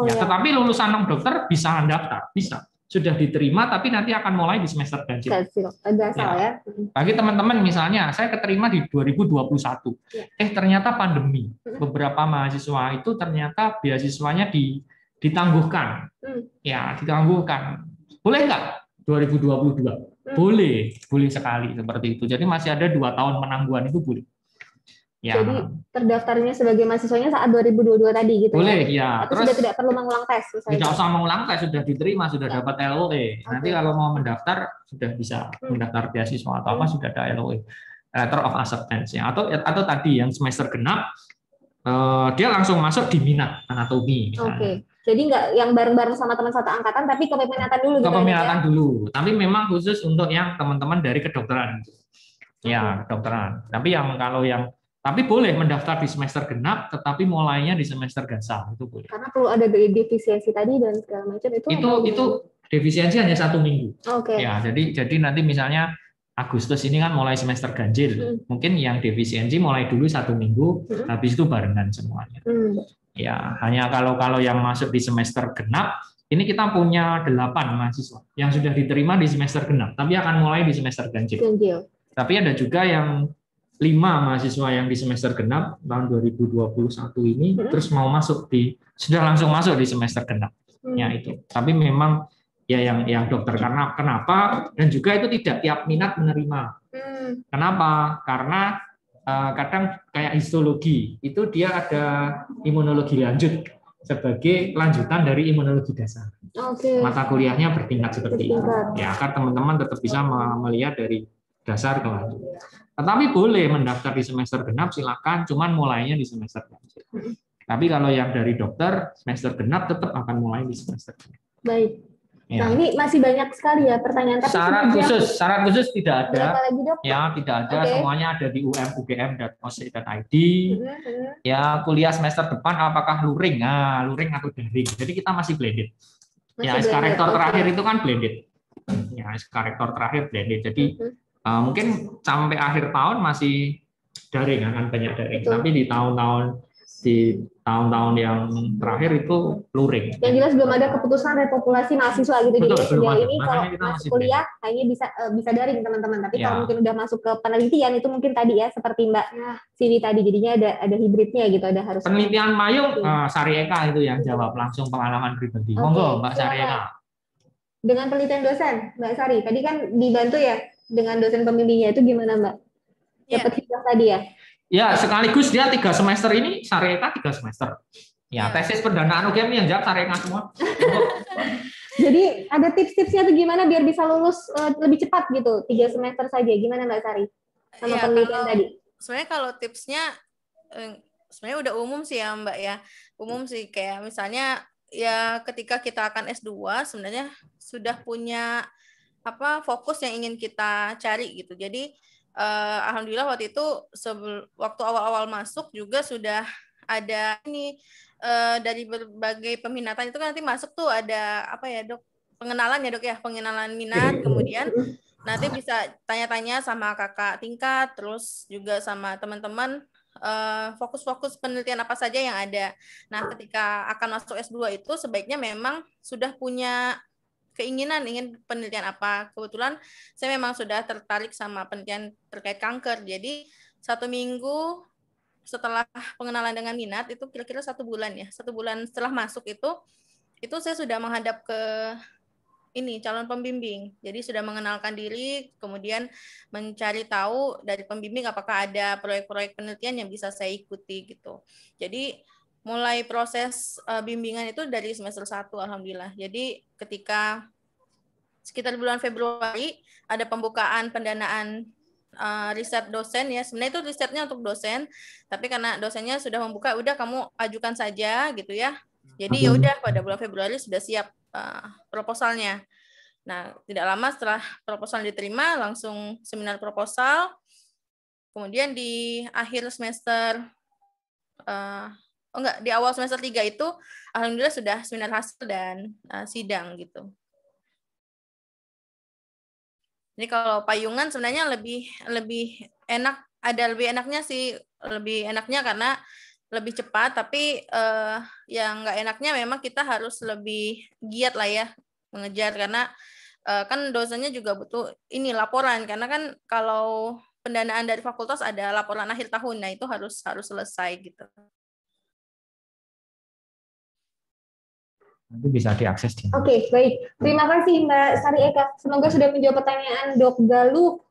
Tetapi lulusan non dokter bisa mendaftar, bisa. Sudah diterima tapi nanti akan mulai di semester ganjil. Ya. Bagi teman-teman misalnya saya keterima di 2021. Ternyata pandemi. Beberapa mahasiswa itu ternyata beasiswanya ditangguhkan. Ya, ditangguhkan. Boleh nggak 2022? Boleh sekali seperti itu. Jadi masih ada 2 tahun penangguhan itu boleh. Ya. Jadi terdaftarnya sebagai mahasiswanya saat 2022 tadi gitu. Boleh ya. Terus sudah tidak perlu mengulang tes. Tidak usah mengulang tes, sudah diterima, sudah dapat LOE. Nanti kalau mau mendaftar sudah bisa mendaftar beasiswa atau apa sudah ada LOE, Letter of Acceptance ya. Atau tadi yang semester genap dia langsung masuk di minat anatomi misalnya. Jadi nggak yang bareng-bareng sama teman satu angkatan, tapi kepeminatan dulu. Kepeminatan dulu. Tapi memang khusus untuk yang teman-teman dari kedokteran. Ya kedokteran. Tapi boleh mendaftar di semester genap, tetapi mulainya di semester gasal itu boleh. Karena perlu ada defisiensi tadi dan segala macam itu defisiensi hanya 1 minggu. Ya, jadi nanti misalnya Agustus ini kan mulai semester ganjil, mungkin yang defisiensi mulai dulu 1 minggu, habis itu barengan semuanya. Ya, hanya kalau yang masuk di semester genap ini kita punya 8 mahasiswa yang sudah diterima di semester genap, tapi akan mulai di semester ganjil. Tapi ada juga yang 5 mahasiswa yang di semester genap tahun 2021 ini terus mau sudah langsung masuk di semester genap. Ya itu. Tapi memang ya yang dokter, karena kenapa? Dan juga itu tidak tiap minat menerima. Kenapa? Karena kadang kayak histologi itu dia ada imunologi lanjut sebagai lanjutan dari imunologi dasar. Mata kuliahnya bertingkat seperti itu. Ya, agar teman-teman tetap bisa melihat dari dasar ke lanjut. Tetapi boleh mendaftar di semester genap, silakan, cuman mulainya di semester ganjil. Tapi kalau yang dari dokter, semester genap tetap akan mulai di semester genap. Baik. Ya. Nah, ini masih banyak sekali ya pertanyaan. Tapi syarat khusus tidak ada. Lagi, Dok? Ya, tidak ada. Semuanya ada di ugm.oc.id. Ya, kuliah semester depan apakah luring? Nah, luring atau daring. Jadi kita masih blended. Ya, SK Rektor terakhir itu kan blended. Ya, SK Rektor terakhir blended. Jadi mungkin sampai akhir tahun masih daring, akan banyak daring. Tapi di tahun-tahun yang terakhir itu luring. Yang jelas belum ada keputusan repopulasi mahasiswa gitu. Betul, jadi sejauh ini makanya kalau kita masuk kuliah hanya bisa daring teman-teman. Tapi kalau mungkin udah masuk ke penelitian itu mungkin tadi ya seperti Mbak Siwi tadi, jadinya ada hibridnya gitu, ada harus penelitian payung. Sari Eka itu yang jawab langsung pengalaman pribadi. Monggo Mbak Sari Eka. Dengan penelitian dosen Mbak Sari tadi kan dibantu ya dengan dosen pembimbingnya, itu gimana Mbak? Dapat hibah tadi ya? Ya, sekaligus dia 3 semester ini, Sareka 3 semester. Ya, tesis pendanaan UGM yang jawab Sareka semua. Jadi ada tips-tipsnya tuh gimana biar bisa lulus lebih cepat gitu, 3 semester saja. Gimana Mbak Sari? Sama penelitian tadi. Sebenarnya kalau tipsnya, sebenarnya udah umum sih ya Mbak ya. Umum sih, kayak misalnya ya ketika kita akan S2, sebenarnya sudah punya fokus yang ingin kita cari gitu. Jadi alhamdulillah waktu itu waktu awal-awal masuk juga sudah ada dari berbagai peminatan itu kan nanti masuk tuh ada Dok, pengenalan ya Dok ya, pengenalan minat, kemudian nanti bisa tanya-tanya sama kakak tingkat, terus juga sama teman-teman fokus-fokus penelitian apa saja yang ada. Nah, ketika akan masuk S2 itu sebaiknya memang sudah punya keinginan ingin penelitian apa. Kebetulan saya memang sudah tertarik sama penelitian terkait kanker. Jadi 1 minggu setelah pengenalan dengan minat itu kira-kira 1 bulan ya. 1 bulan setelah masuk itu saya sudah menghadap ke calon pembimbing. Jadi sudah mengenalkan diri, kemudian mencari tahu dari pembimbing apakah ada proyek-proyek penelitian yang bisa saya ikuti gitu. Jadi mulai proses bimbingan itu dari semester 1 alhamdulillah. Jadi ketika sekitar bulan Februari ada pembukaan pendanaan riset dosen ya. Sebenarnya itu risetnya untuk dosen, tapi karena dosennya sudah membuka, udah kamu ajukan saja gitu ya. Jadi ya udah pada bulan Februari sudah siap proposalnya. Nah, tidak lama setelah proposal diterima langsung seminar proposal. Kemudian di akhir semester di awal semester 3 itu alhamdulillah sudah seminar hasil dan sidang gitu. Jadi kalau payungan sebenarnya lebih enak, ada lebih enaknya sih, lebih enaknya karena lebih cepat, tapi yang nggak enaknya memang kita harus lebih giat lah ya mengejar, karena kan dosennya juga butuh laporan, karena kan kalau pendanaan dari fakultas ada laporan akhir tahun, nah itu harus selesai gitu. Nanti bisa diakses di. Oke, baik. Terima kasih Mbak Sari Eka. Semoga sudah menjawab pertanyaan Dok Galuh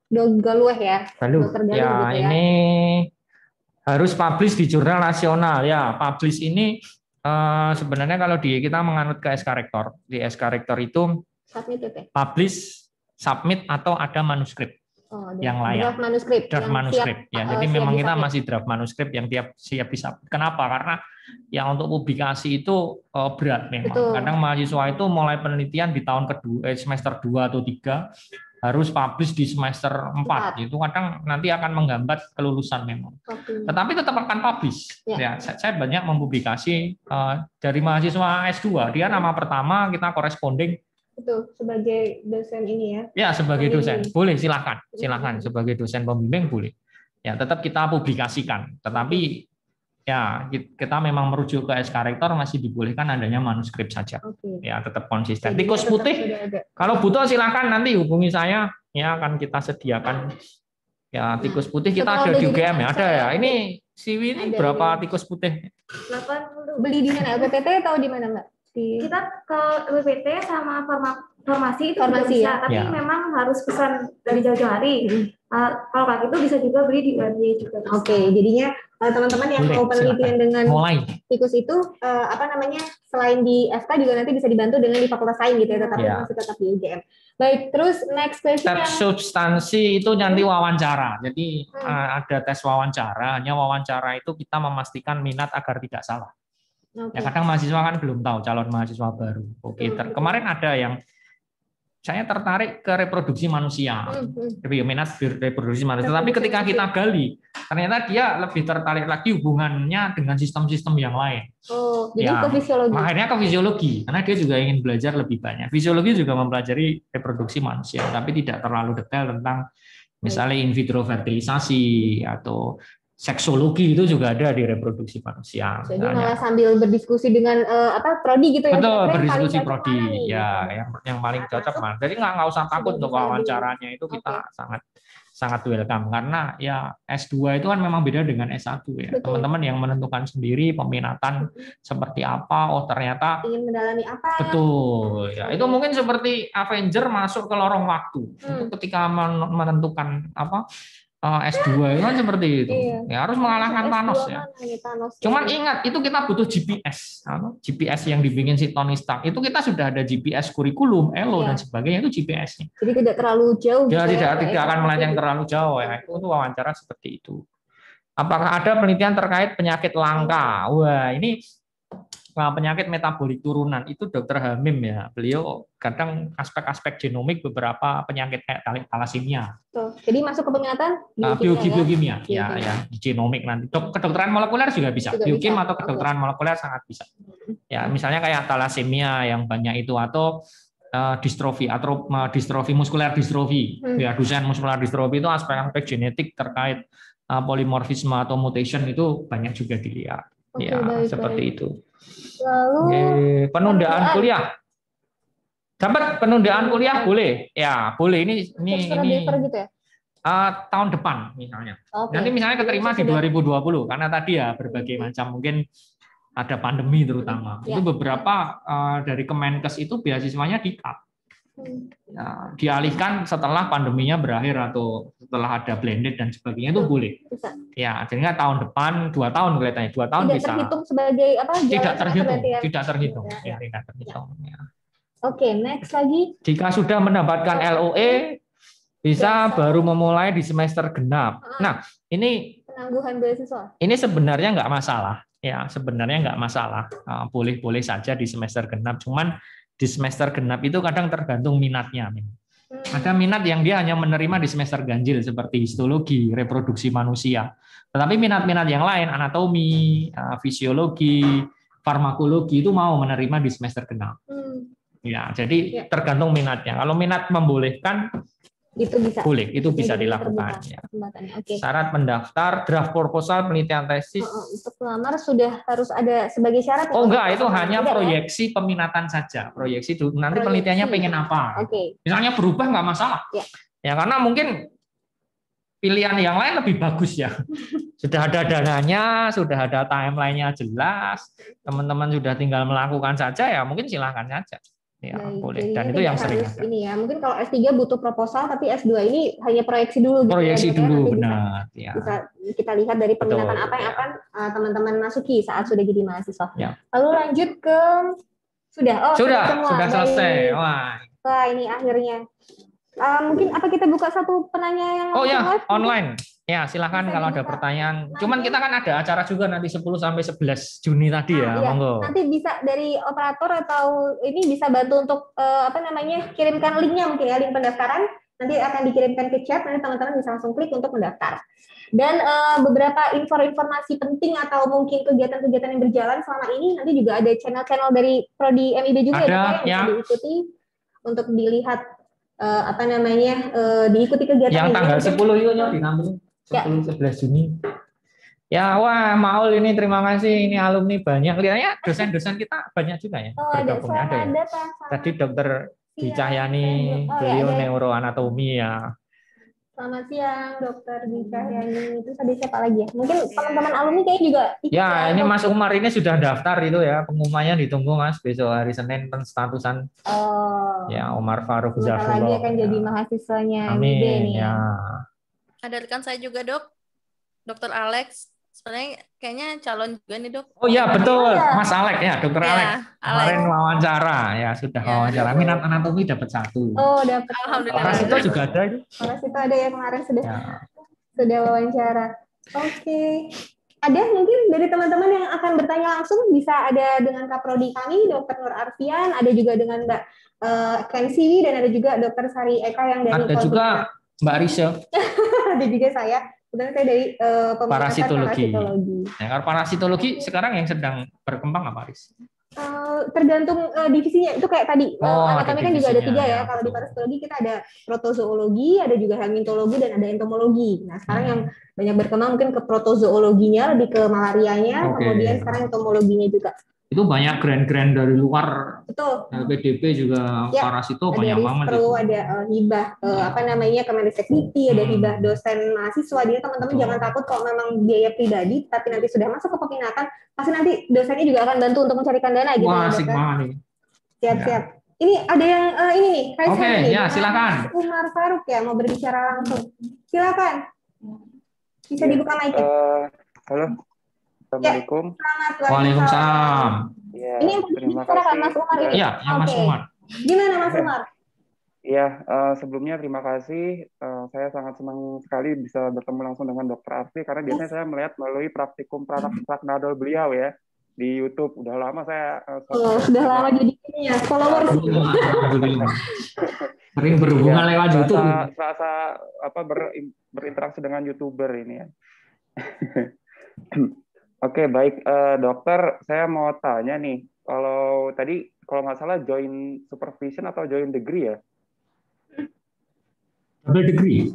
ya. Galuh. Dr. Galuh, ya, gitu ya. Ini harus publish di jurnal nasional ya. Publish ini sebenarnya kalau kita menganut ke SK Rektor. Di SK Rektor itu publish, submit atau ada manuskrip. Yang layak. Draft manuskrip. Ya, jadi memang kita masih draft manuskrip yang siap bisa. Kenapa? Karena yang untuk publikasi itu berat memang. Betul. Kadang mahasiswa itu mulai penelitian di tahun kedua, semester 2 atau 3 harus publish di semester 4. Itu kadang nanti akan menghambat kelulusan memang. Tetapi tetap akan publish. Ya, saya banyak mempublikasi dari mahasiswa S2. Dia nama pertama kita corresponding. Betul, sebagai dosen ini ya. Ya, sebagai dosen. Boleh, silakan sebagai dosen pembimbing boleh. Ya, tetap kita publikasikan. Tetapi ya kita memang merujuk ke SK Rektor masih dibolehkan adanya manuskrip saja. Ya, tetap konsisten. Jadi Tikus tetap putih, sudah ada. kalau butuh silakan nanti hubungi saya, ya akan kita sediakan. Ya, tikus putih kita setelah ada di udah jadi UGM ya, ada ya. mahasiswa, Ini Siwi ini ada berapa ini. tikus putih? 80. Beli di mana? LPPT atau di mana, Mbak? Kita ke LPPT sama farmasi itu Farmasi, juga bisa, ya? tapi Ya. memang harus pesan dari jauh-jauh hari. Kalau kayak gitu bisa juga beli di UNY juga. bisa. Oke, jadinya teman-teman yang Boleh, mau penelitian silakan. dengan Mulai. tikus itu selain di FK juga nanti bisa dibantu dengan di Fakultas Sains gitu ya, tetapi Ya. masih tetap di UGM. Baik, terus next question Tes yang substansi itu nanti wawancara. Jadi ada tes wawancara, hanya wawancara itu kita memastikan minat agar tidak salah. oke. Ya kadang mahasiswa kan belum tahu, calon mahasiswa baru. Oke, kemarin ada yang saya tertarik ke reproduksi manusia, minat reproduksi manusia. Tapi ketika kita gali, ternyata dia lebih tertarik lagi hubungannya dengan sistem-sistem yang lain. Oh, jadi Ya, ke fisiologi. akhirnya ke fisiologi, karena dia juga ingin belajar lebih banyak. Fisiologi juga mempelajari reproduksi manusia, tapi tidak terlalu detail tentang misalnya in vitro fertilisasi atau seksologi itu juga ada di reproduksi manusia. Jadi misalnya. malah sambil berdiskusi dengan prodi gitu ya. Betul, kira-kira yang berdiskusi paling cocok prodi. mana nih, Ya, gitu. yang paling cocok masuk, mana. Jadi nggak usah takut untuk bisa wawancaranya itu kita sangat welcome karena ya S2 itu kan memang beda dengan S1 ya. Betul. Teman-teman yang menentukan sendiri peminatan seperti apa, oh ternyata ingin mendalami apa? betul. Ya, itu mungkin seperti Avenger masuk ke lorong waktu. Itu ketika menentukan apa S2 itu kan seperti itu. Iya. Ya, harus mengalahkan S2 Thanos ya. mana nih, Thanos? Cuman ingat, itu kita butuh GPS. GPS yang dibikin si Tony Stark. Itu kita sudah ada GPS kurikulum, ELO, dan sebagainya, itu GPS-nya. Jadi tidak terlalu jauh. Ya, gitu tidak akan melenceng gitu. terlalu jauh. Ya. Itu wawancara seperti itu. Apakah ada penelitian terkait penyakit langka? Wah, ini penyakit metabolik turunan itu Dr. Hamim ya. Beliau kadang aspek-aspek genomik beberapa penyakit kayak thalassemia. Tuh. Jadi masuk ke peminatan Biokimia ya? ya, di genomik nanti. Kedokteran molekuler juga bisa. Biokim atau kedokteran molekuler sangat bisa. Ya, misalnya kayak thalassemia yang banyak itu atau distrofi atau distrofi muskuler distrofi. Ya, Duchenne muskuler distrofi itu aspek-aspek genetik terkait polimorfisme atau mutation itu banyak juga dilihat. Ya, seperti itu. Lalu penundaan kuliah. Dapat penundaan kuliah boleh. Ya, boleh. Ini gitu ya? Tahun depan misalnya. Nanti misalnya keterima di 2020 karena tadi ya berbagai macam mungkin ada pandemi terutama. Itu beberapa dari Kemenkes itu beasiswanya di-cut. Ya, dialihkan setelah pandeminya berakhir atau setelah ada blended dan sebagainya itu boleh. Bisa. Ya, jadinya tahun depan 2 tahun kelihatannya 2 tahun tidak bisa. Terhitung sebagai apa? Tidak terhitung, ya? tidak terhitung. Ya, tidak terhitung. Ya. Oke, next lagi. Jika sudah mendapatkan LOE bisa baru memulai di semester genap. Nah, ini penangguhan beasiswa. Ini sebenarnya nggak masalah. Ya, sebenarnya nggak masalah. Boleh-boleh saja di semester genap. Cuman di semester genap itu kadang tergantung minatnya. Ada minat yang dia hanya menerima di semester ganjil seperti histologi, reproduksi manusia. Tetapi minat-minat yang lain, anatomi, fisiologi, farmakologi itu mau menerima di semester genap. Ya, jadi tergantung minatnya. Kalau minat membolehkan, itu bisa. Boleh, itu bisa dilakukan. Ya. Syarat mendaftar, draft proposal, penelitian tesis. Untuk pelamar sudah harus ada sebagai syarat. Oh enggak, itu hanya proyeksi peminatan saja. Proyeksi dulu. Nanti penelitiannya pengen apa? Misalnya berubah nggak masalah. Ya karena mungkin pilihan yang lain lebih bagus ya. Sudah ada dananya, sudah ada timeline-nya jelas. Teman-teman sudah tinggal melakukan saja ya mungkin silahkan saja. Ya, boleh. Dan itu yang sering ada. Ini ya, mungkin kalau S3 butuh proposal, tapi S2 ini hanya proyeksi dulu. Proyeksi gitu, dulu, benar. Bisa kita lihat dari peminatan apa yang akan teman-teman masuki saat sudah jadi mahasiswa. Ya. Lalu lanjut ke sudah selesai. Wah, ini akhirnya. Mungkin apa kita buka satu penanya yang online. Ya, silakan kalau ada pertanyaan. Cuman kita kan ada acara juga nanti 10 sampai 11 Juni tadi ya, monggo. Nanti bisa dari operator atau ini bisa bantu untuk kirimkan linknya mungkin ya, link pendaftaran. Nanti akan dikirimkan ke chat, nanti teman-teman bisa langsung klik untuk mendaftar. Dan beberapa informasi penting atau mungkin kegiatan-kegiatan yang berjalan selama ini nanti juga ada channel-channel dari Prodi MIB juga yang bisa diikuti untuk dilihat diikuti kegiatan yang tanggal 10 itu dinampung 10-11 Juni Ya, wah, Maul ini terima kasih. Ini alumni banyak. Kelihatannya dosen-dosen kita banyak juga ya. Oh, ada Bergabung ada ya. Pak. Tadi Dokter Dwi Siang. Cahyani, Oh, beliau ya, ada. neuroanatomi ya. Selamat siang, Dokter Dwi Cahyani. Itu tadi siapa lagi ya? Mungkin teman-teman alumni kayaknya juga. Ya, ini Mas Umar ini sudah daftar itu ya. Pengumumannya ditunggu Mas. Besok hari Senin penstatusan. Oh. Ya, Umar Faruk Sebentar lagi Zafullah. akan jadi mahasiswanya MIB Amin. nih. Ya. Ada rekan saya juga, Dok. Dr. Alex. Sebenarnya kayaknya calon juga nih, Dok. Oh iya, betul. Iya. Mas Alex ya, Dokter Ya, Alex. Alex. Kemarin wawancara ya, sudah Ya. wawancara. Minat anatomi dapat 1. Oh, dapat. Alhamdulillah. Parasito juga ada itu. Parasito ada yang kemarin sudah Ya. sudah wawancara. Oke. Ada mungkin dari teman-teman yang akan bertanya langsung, bisa ada dengan Kaprodi kami, Dr. Nur Arfian, ada juga dengan Mbak Kensi, dan ada juga Dr. Sari Eka yang dari Ada juga Mbak Risha. ada juga saya. Kebetulan saya dari Parasitologi. parasitologi. Ya, kalau parasitologi sekarang yang sedang berkembang apa, Riz? Tergantung divisinya. Itu kayak tadi, anatomi kan juga ada 3 ya. ya. Kalau di parasitologi kita ada protozoologi, ada juga helmintologi, dan ada entomologi. Nah, sekarang yang banyak berkembang mungkin ke protozoologinya, lebih ke malarianya, kemudian sekarang entomologinya juga. Itu banyak grant-grant dari luar. Betul. LPDP juga Ya, parasito ada banyak banget. Rispro, ada hibah Kemenristek-Dikti, ada hibah dosen mahasiswa. Jadi teman-teman jangan takut kalau memang biaya pribadi, tapi nanti sudah masuk ke peminatan, pasti nanti dosennya juga akan bantu untuk mencarikan dana gitu. Wah, ya, asik banget nih. Siap-siap. Ini ada yang ini nih, Oke, ya silakan. Mas Umar Faruk ya mau berbicara langsung. Silakan. Bisa dibuka mic-nya. Halo. Assalamualaikum. Waalaikumsalam. Ya, Ini yang terima bicara kan kasih. Mas Umar ini. Iya, yang Mas Umar. Gimana Mas Umar? Ya, sebelumnya terima kasih. Saya sangat senang sekali bisa bertemu langsung dengan Dr. Arfi karena biasanya saya melihat melalui praktikum Praknadol beliau ya di YouTube. Udah lama saya sudah lama jadi ini ya, followers. Sering berhubungan lewat YouTube. Serasa berinteraksi dengan YouTuber ini ya. Oke, baik, dokter, saya mau tanya nih, kalau tadi kalau nggak salah joint supervision atau joint degree ya? Double degree.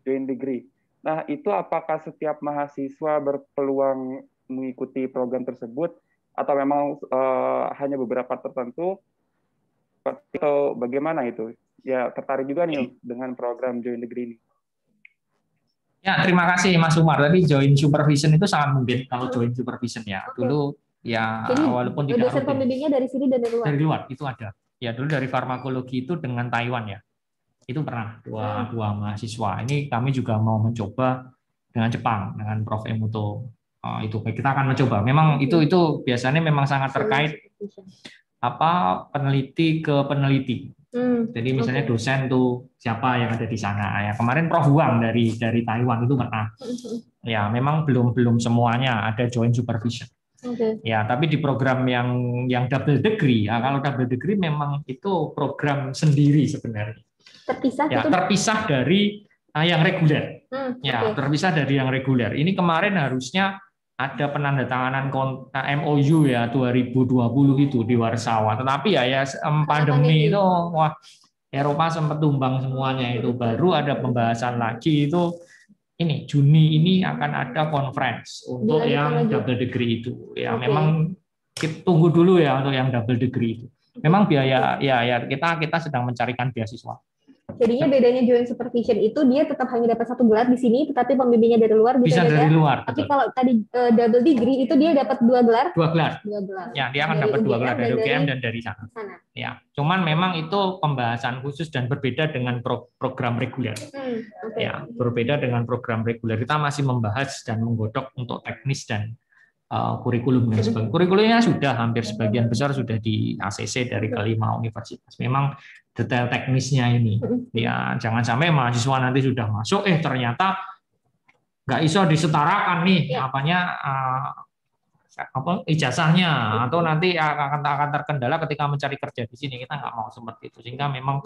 Joint degree. Nah, itu apakah setiap mahasiswa berpeluang mengikuti program tersebut atau memang hanya beberapa tertentu? Atau bagaimana itu? Ya, tertarik juga nih dengan program joint degree ini. Ya, terima kasih Mas Umar. Tadi joint supervision itu sangat mungkin kalau joint supervision ya. Dulu ya jadi, walaupun tidak dosen pembimbingnya dari sini dan dari luar. Dari luar itu ada. Ya, dulu dari farmakologi itu dengan Taiwan ya. Itu pernah dua mahasiswa. Ini kami juga mau mencoba dengan Jepang dengan Prof. Emuto. Itu kita akan mencoba. Memang itu biasanya memang sangat terkait peneliti ke peneliti. Jadi misalnya dosen tuh siapa yang ada di sana ya, kemarin Prof. Huang dari Taiwan itu pernah ya, memang belum semuanya ada joint supervision ya, tapi di program yang double degree ya, kalau double degree memang itu program sendiri sebenarnya terpisah dari yang reguler terpisah dari yang reguler. Ini kemarin harusnya ada penandatanganan MOU ya 2020 itu di Warsawa, tetapi ya pandemi itu wah, Eropa sempat tumbang semuanya, itu baru ada pembahasan lagi itu ini Juni ini akan ada conference untuk yang double degree itu ya. Memang kita tunggu dulu ya untuk yang double degree itu. Memang biaya ya kita sedang mencarikan beasiswa. Jadinya bedanya joint supervision itu dia tetap hanya dapat 1 gelar di sini, tetapi pembimbingnya dari luar bisa dari luar. Tapi kalau tadi double degree itu dia dapat 2 gelar. 2 gelar. Ya, dia akan dapat 2 gelar dari UGM dan dari sana. Ya, cuman memang itu pembahasan khusus dan berbeda dengan program reguler. Ya, berbeda dengan program reguler. Kita masih membahas dan menggodok untuk teknis dan kurikulum dan sebagainya. Kurikulumnya sudah hampir sebagian besar sudah di ACC dari kelima universitas. Memang detail teknisnya ini ya, jangan sampai mahasiswa nanti sudah masuk ternyata nggak iso disetarakan nih ijazahnya, atau nanti akan terkendala ketika mencari kerja di sini. Kita nggak mau seperti itu, sehingga memang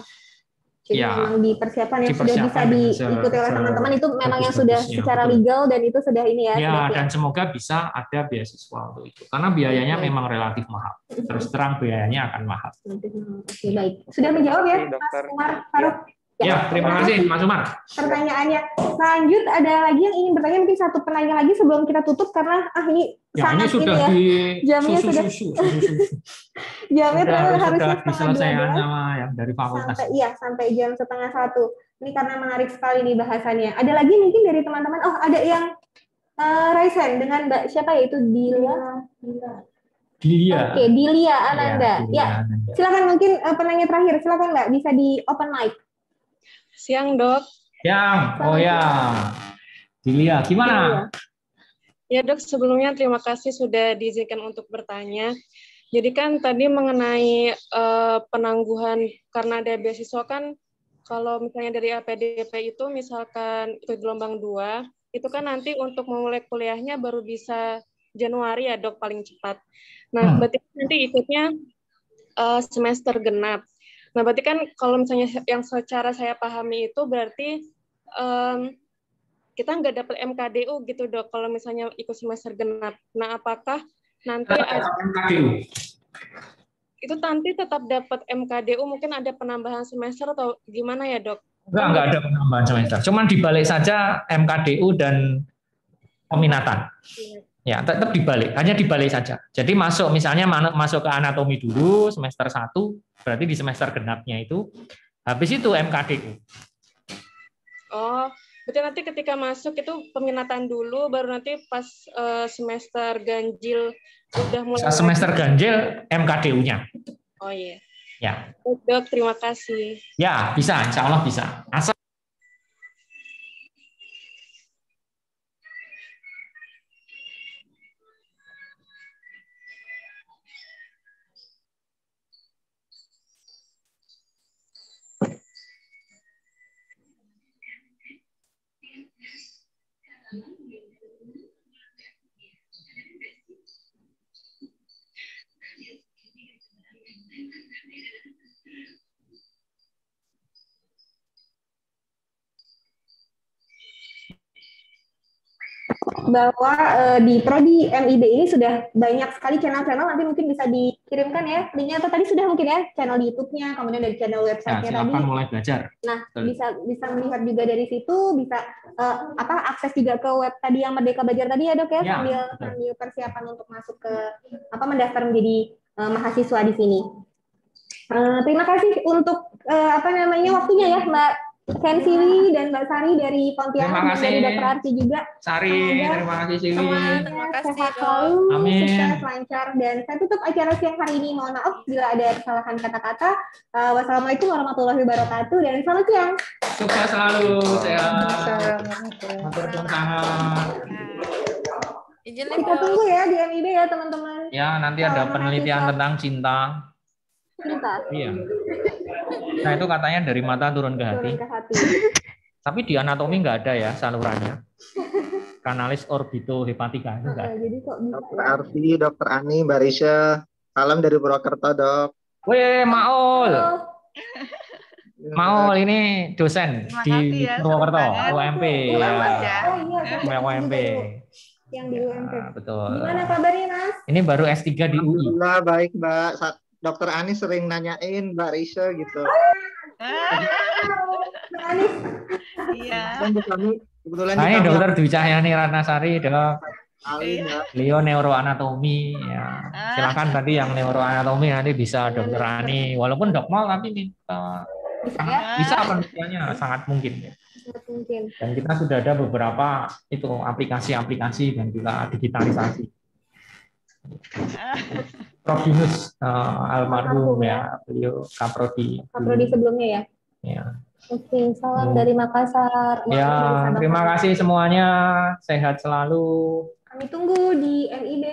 jadi memang di persiapan yang sudah bisa diikuti oleh teman-teman itu memang yang sudah secara legal dan itu sudah ini ya. Ya, dan semoga bisa ada beasiswa untuk itu. Karena biayanya memang relatif mahal. Terus terang biayanya akan mahal. Oke, baik. Sudah menjawab ya, Mas Umar Faruk? Ya, terima kasih Mas Umar. Pertanyaannya. Lanjut, ada lagi yang ingin bertanya, mungkin satu penanya lagi sebelum kita tutup karena ini Ya, ini sangat sudah ini ya. di Jamnya sudah jamnya sudah harusnya diselesaikan sama yang dari fakultas. sampai jam 12:30. Ini karena menarik sekali nih bahasannya. Ada lagi mungkin dari teman-teman? Oh, ada yang raise hand dengan Mbak siapa ya, itu Dilia. Oke, Dilia Ananda. Ya, silakan mungkin penanya terakhir. Silakan Mbak, bisa di open mic. Siang, Dok. Siang. Oh ya. Dilia, gimana? Ya, Dok, sebelumnya terima kasih sudah diizinkan untuk bertanya. Jadi kan tadi mengenai penangguhan karena ada beasiswa kan, kalau misalnya dari APDP itu misalkan itu gelombang 2, itu kan nanti untuk memulai kuliahnya baru bisa Januari ya, Dok, paling cepat. Nah, berarti nanti ikutnya semester genap. Nah, berarti kan kalau misalnya yang secara saya pahami itu berarti kita nggak dapat MKDU gitu, Dok, kalau misalnya ikut semester genap. Nah, apakah nanti MKDU? Itu nanti tetap dapat MKDU, mungkin ada penambahan semester atau gimana ya, Dok? Enggak ada penambahan semester. Cuman dibalik saja MKDU dan peminatan. Ya, tetap dibalik, hanya dibalik saja. Jadi misalnya masuk ke anatomi dulu semester 1, berarti di semester genapnya itu habis itu MKDU. Oh, berarti nanti ketika masuk itu peminatan dulu, baru nanti pas semester ganjil udah mulai. Semester ganjil MKDU-nya. Oh iya. Ya. Dok, terima kasih. Ya, bisa, insya Allah bisa. Asal bahwa di Prodi MIB ini sudah banyak sekali channel-channel, nanti mungkin bisa dikirimkan ya linknya, atau tadi sudah mungkin ya channel di YouTube-nya, kemudian dari channel website-nya tadi. mulai belajar. Nah, bisa melihat juga dari situ, bisa akses juga ke web tadi yang Merdeka Belajar tadi ya, Dok ya, sambil persiapan untuk masuk ke mendaftar menjadi mahasiswa di sini. Terima kasih untuk waktunya ya, Mbak Kensiwi dan Mbak Sari dari Pontianak, dan dari Dr. Arti juga. Sari, terima kasih Siwi. Terima kasih, selalu, sukses, lancar, dan saya tutup acara siang hari ini. Mohon maaf bila ada kesalahan kata-kata. Wassalamualaikum warahmatullahi wabarakatuh, dan selamat siang. Sukses selalu, sehat. Kita tunggu ya di MIB ya, teman-teman. Ya, nanti ada penelitian tentang cinta. Iya. Nah, itu katanya dari mata turun ke hati. Tapi di anatomi nggak ada ya salurannya. Kanalis orbitohepatika itu enggak. Dr. Arti, Dr. Ani, Mbak Risha, salam dari Purwokerto, Dok. Weh, Maul. Maul ini dosen di Purwokerto, UMP. UMP. Yang di UMP. Betul. Gimana kabarnya, Mas? Ini baru S3 di UI. Alhamdulillah baik, Mbak. Dokter Ani sering nanyain Mbak Risha gitu. Iya. Kebetulan Hai, Dokter Dwi Cahyani Ratnasari, Dok. Iya. Beliau neuroanatomi. Ya. Silakan tadi yang neuroanatomi nanti bisa Dokter Ani. Walaupun dokmal tapi bisa penelitiannya sangat mungkin. Ya. Dan kita sudah ada beberapa itu aplikasi-aplikasi dan juga digitalisasi. Prof. Yunus almarhum ya, beliau Kaprodi sebelumnya ya. Ya. Oke, salam dari Makassar. Ya, terima kasih semuanya, sehat selalu. Kami tunggu di MIB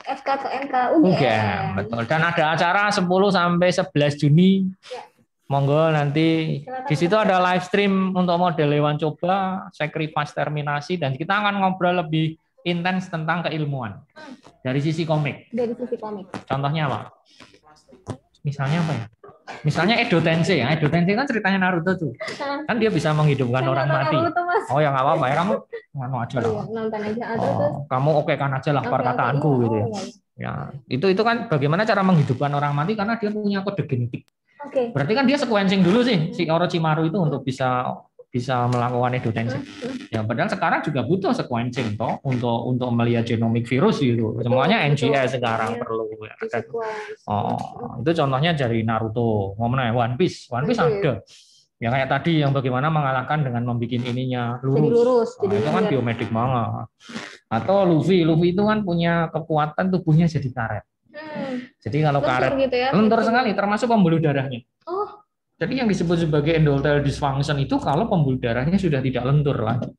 FK ke MK UGM. Betul. Dan ada acara 10 sampai 11 Juni. Ya. Monggo nanti di situ ada live stream untuk model hewan coba, sacrifice terminasi, dan kita akan ngobrol lebih intens tentang keilmuan dari sisi komik. Dari sisi komik. Contohnya apa? Misalnya apa ya? Misalnya Edo Tensei. Edo Tensei kan ceritanya Naruto tuh. Kan dia bisa menghidupkan orang mati. Oh ya nggak apa-apa ya, kamu nganu aja lah. Nonton aja. Kamu oke kan aja lah perkataanku gitu ya. Ya, itu kan bagaimana cara menghidupkan orang mati karena dia punya kode genetik. Oke. Berarti kan dia sequencing dulu sih si Orochimaru itu untuk bisa melakukan edutensing. Ya, padahal sekarang juga butuh sequencing toh untuk melihat genomik virus gitu. Semuanya NGS sekarang perlu ya. Itu contohnya dari Naruto. Ngomongnya One Piece ada. Ya kayak tadi yang bagaimana mengalahkan dengan membuat ininya lurus. Jadi itu kan biomedik banget. Atau Luffy itu kan punya kekuatan tubuhnya jadi karet. Jadi kalau karet gitu ya, lentur sekali, termasuk pembuluh darahnya. Oh. Jadi yang disebut sebagai endothelial dysfunction itu kalau pembuluh darahnya sudah tidak lentur lagi.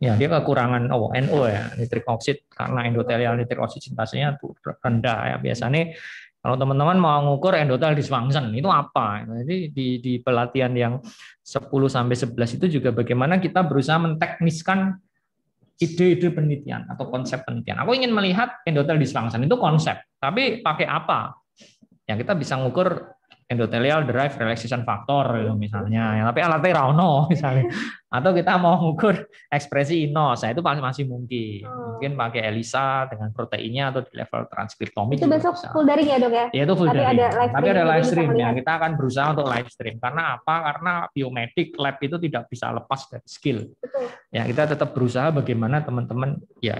Ya, dia kekurangan NO ya, nitrik oksid, karena endothelial nitrik oksid sintasenya rendah ya. Biasanya kalau teman-teman mau ngukur endothelial dysfunction itu apa? Jadi di pelatihan yang 10 sampai 11 itu juga bagaimana kita berusaha mentekniskan ide-ide penelitian atau konsep penelitian. Aku ingin melihat endothelial dysfunction itu konsep, tapi pakai apa? Ya kita bisa ngukur endothelial derived relaxation factor misalnya, ya, tapi alatnya rauno misalnya. Atau kita mau ngukur ekspresi inos, nah, itu masih mungkin. Mungkin pakai ELISA dengan proteinnya atau di level transkriptomik. Itu besok bisa. Full daring ya dok ya? Ya itu full daring. Tapi ada live stream ya. Kita akan berusaha untuk live stream. Karena apa? Karena biomedik lab itu tidak bisa lepas dari skill. Betul. Ya kita tetap berusaha bagaimana teman-teman ya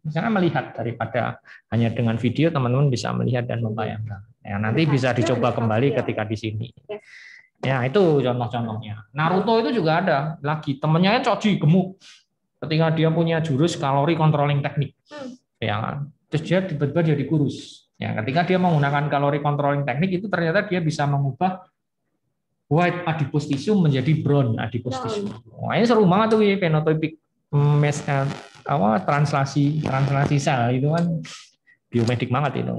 misalnya melihat daripada hanya dengan video teman-teman bisa melihat dan membayangkan. Ya, nanti bisa dicoba kembali ketika di sini. Ya, itu contoh-contohnya. Naruto itu juga ada. Lagi temennya kan Choji gemuk. Ketika dia punya jurus kalori controlling teknik. Ya, terus dia tiba-tiba jadi kurus. Ya, ketika dia menggunakan kalori controlling teknik itu ternyata dia bisa mengubah white adipose tissue menjadi brown adipose tissue. Wah, ini seru banget tuh phenotypic translasi sel itu kan biomedik banget itu.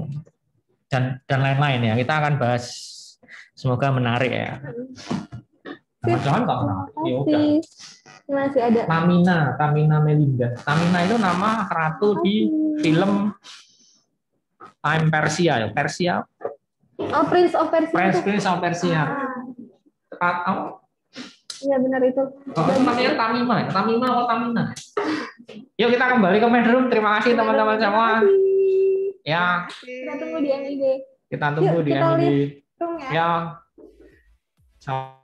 Dan lain-lain ya. Kita akan bahas, semoga menarik ya. Jangan nggak menarik. Ya udah. Masih ada. Tamina Melinda. Tamina itu nama ratu di film Time Persia ya. Persia. Oh, Prince of Persia. Prince of Persia. Iya benar itu. Itu namanya Tamima ya. Tamima atau Tamina. Yuk kita kembali ke main room. Terima kasih teman-teman semua. Ya. Kita tunggu di MIB. Kita tunggu di MIB. Ya. Ya.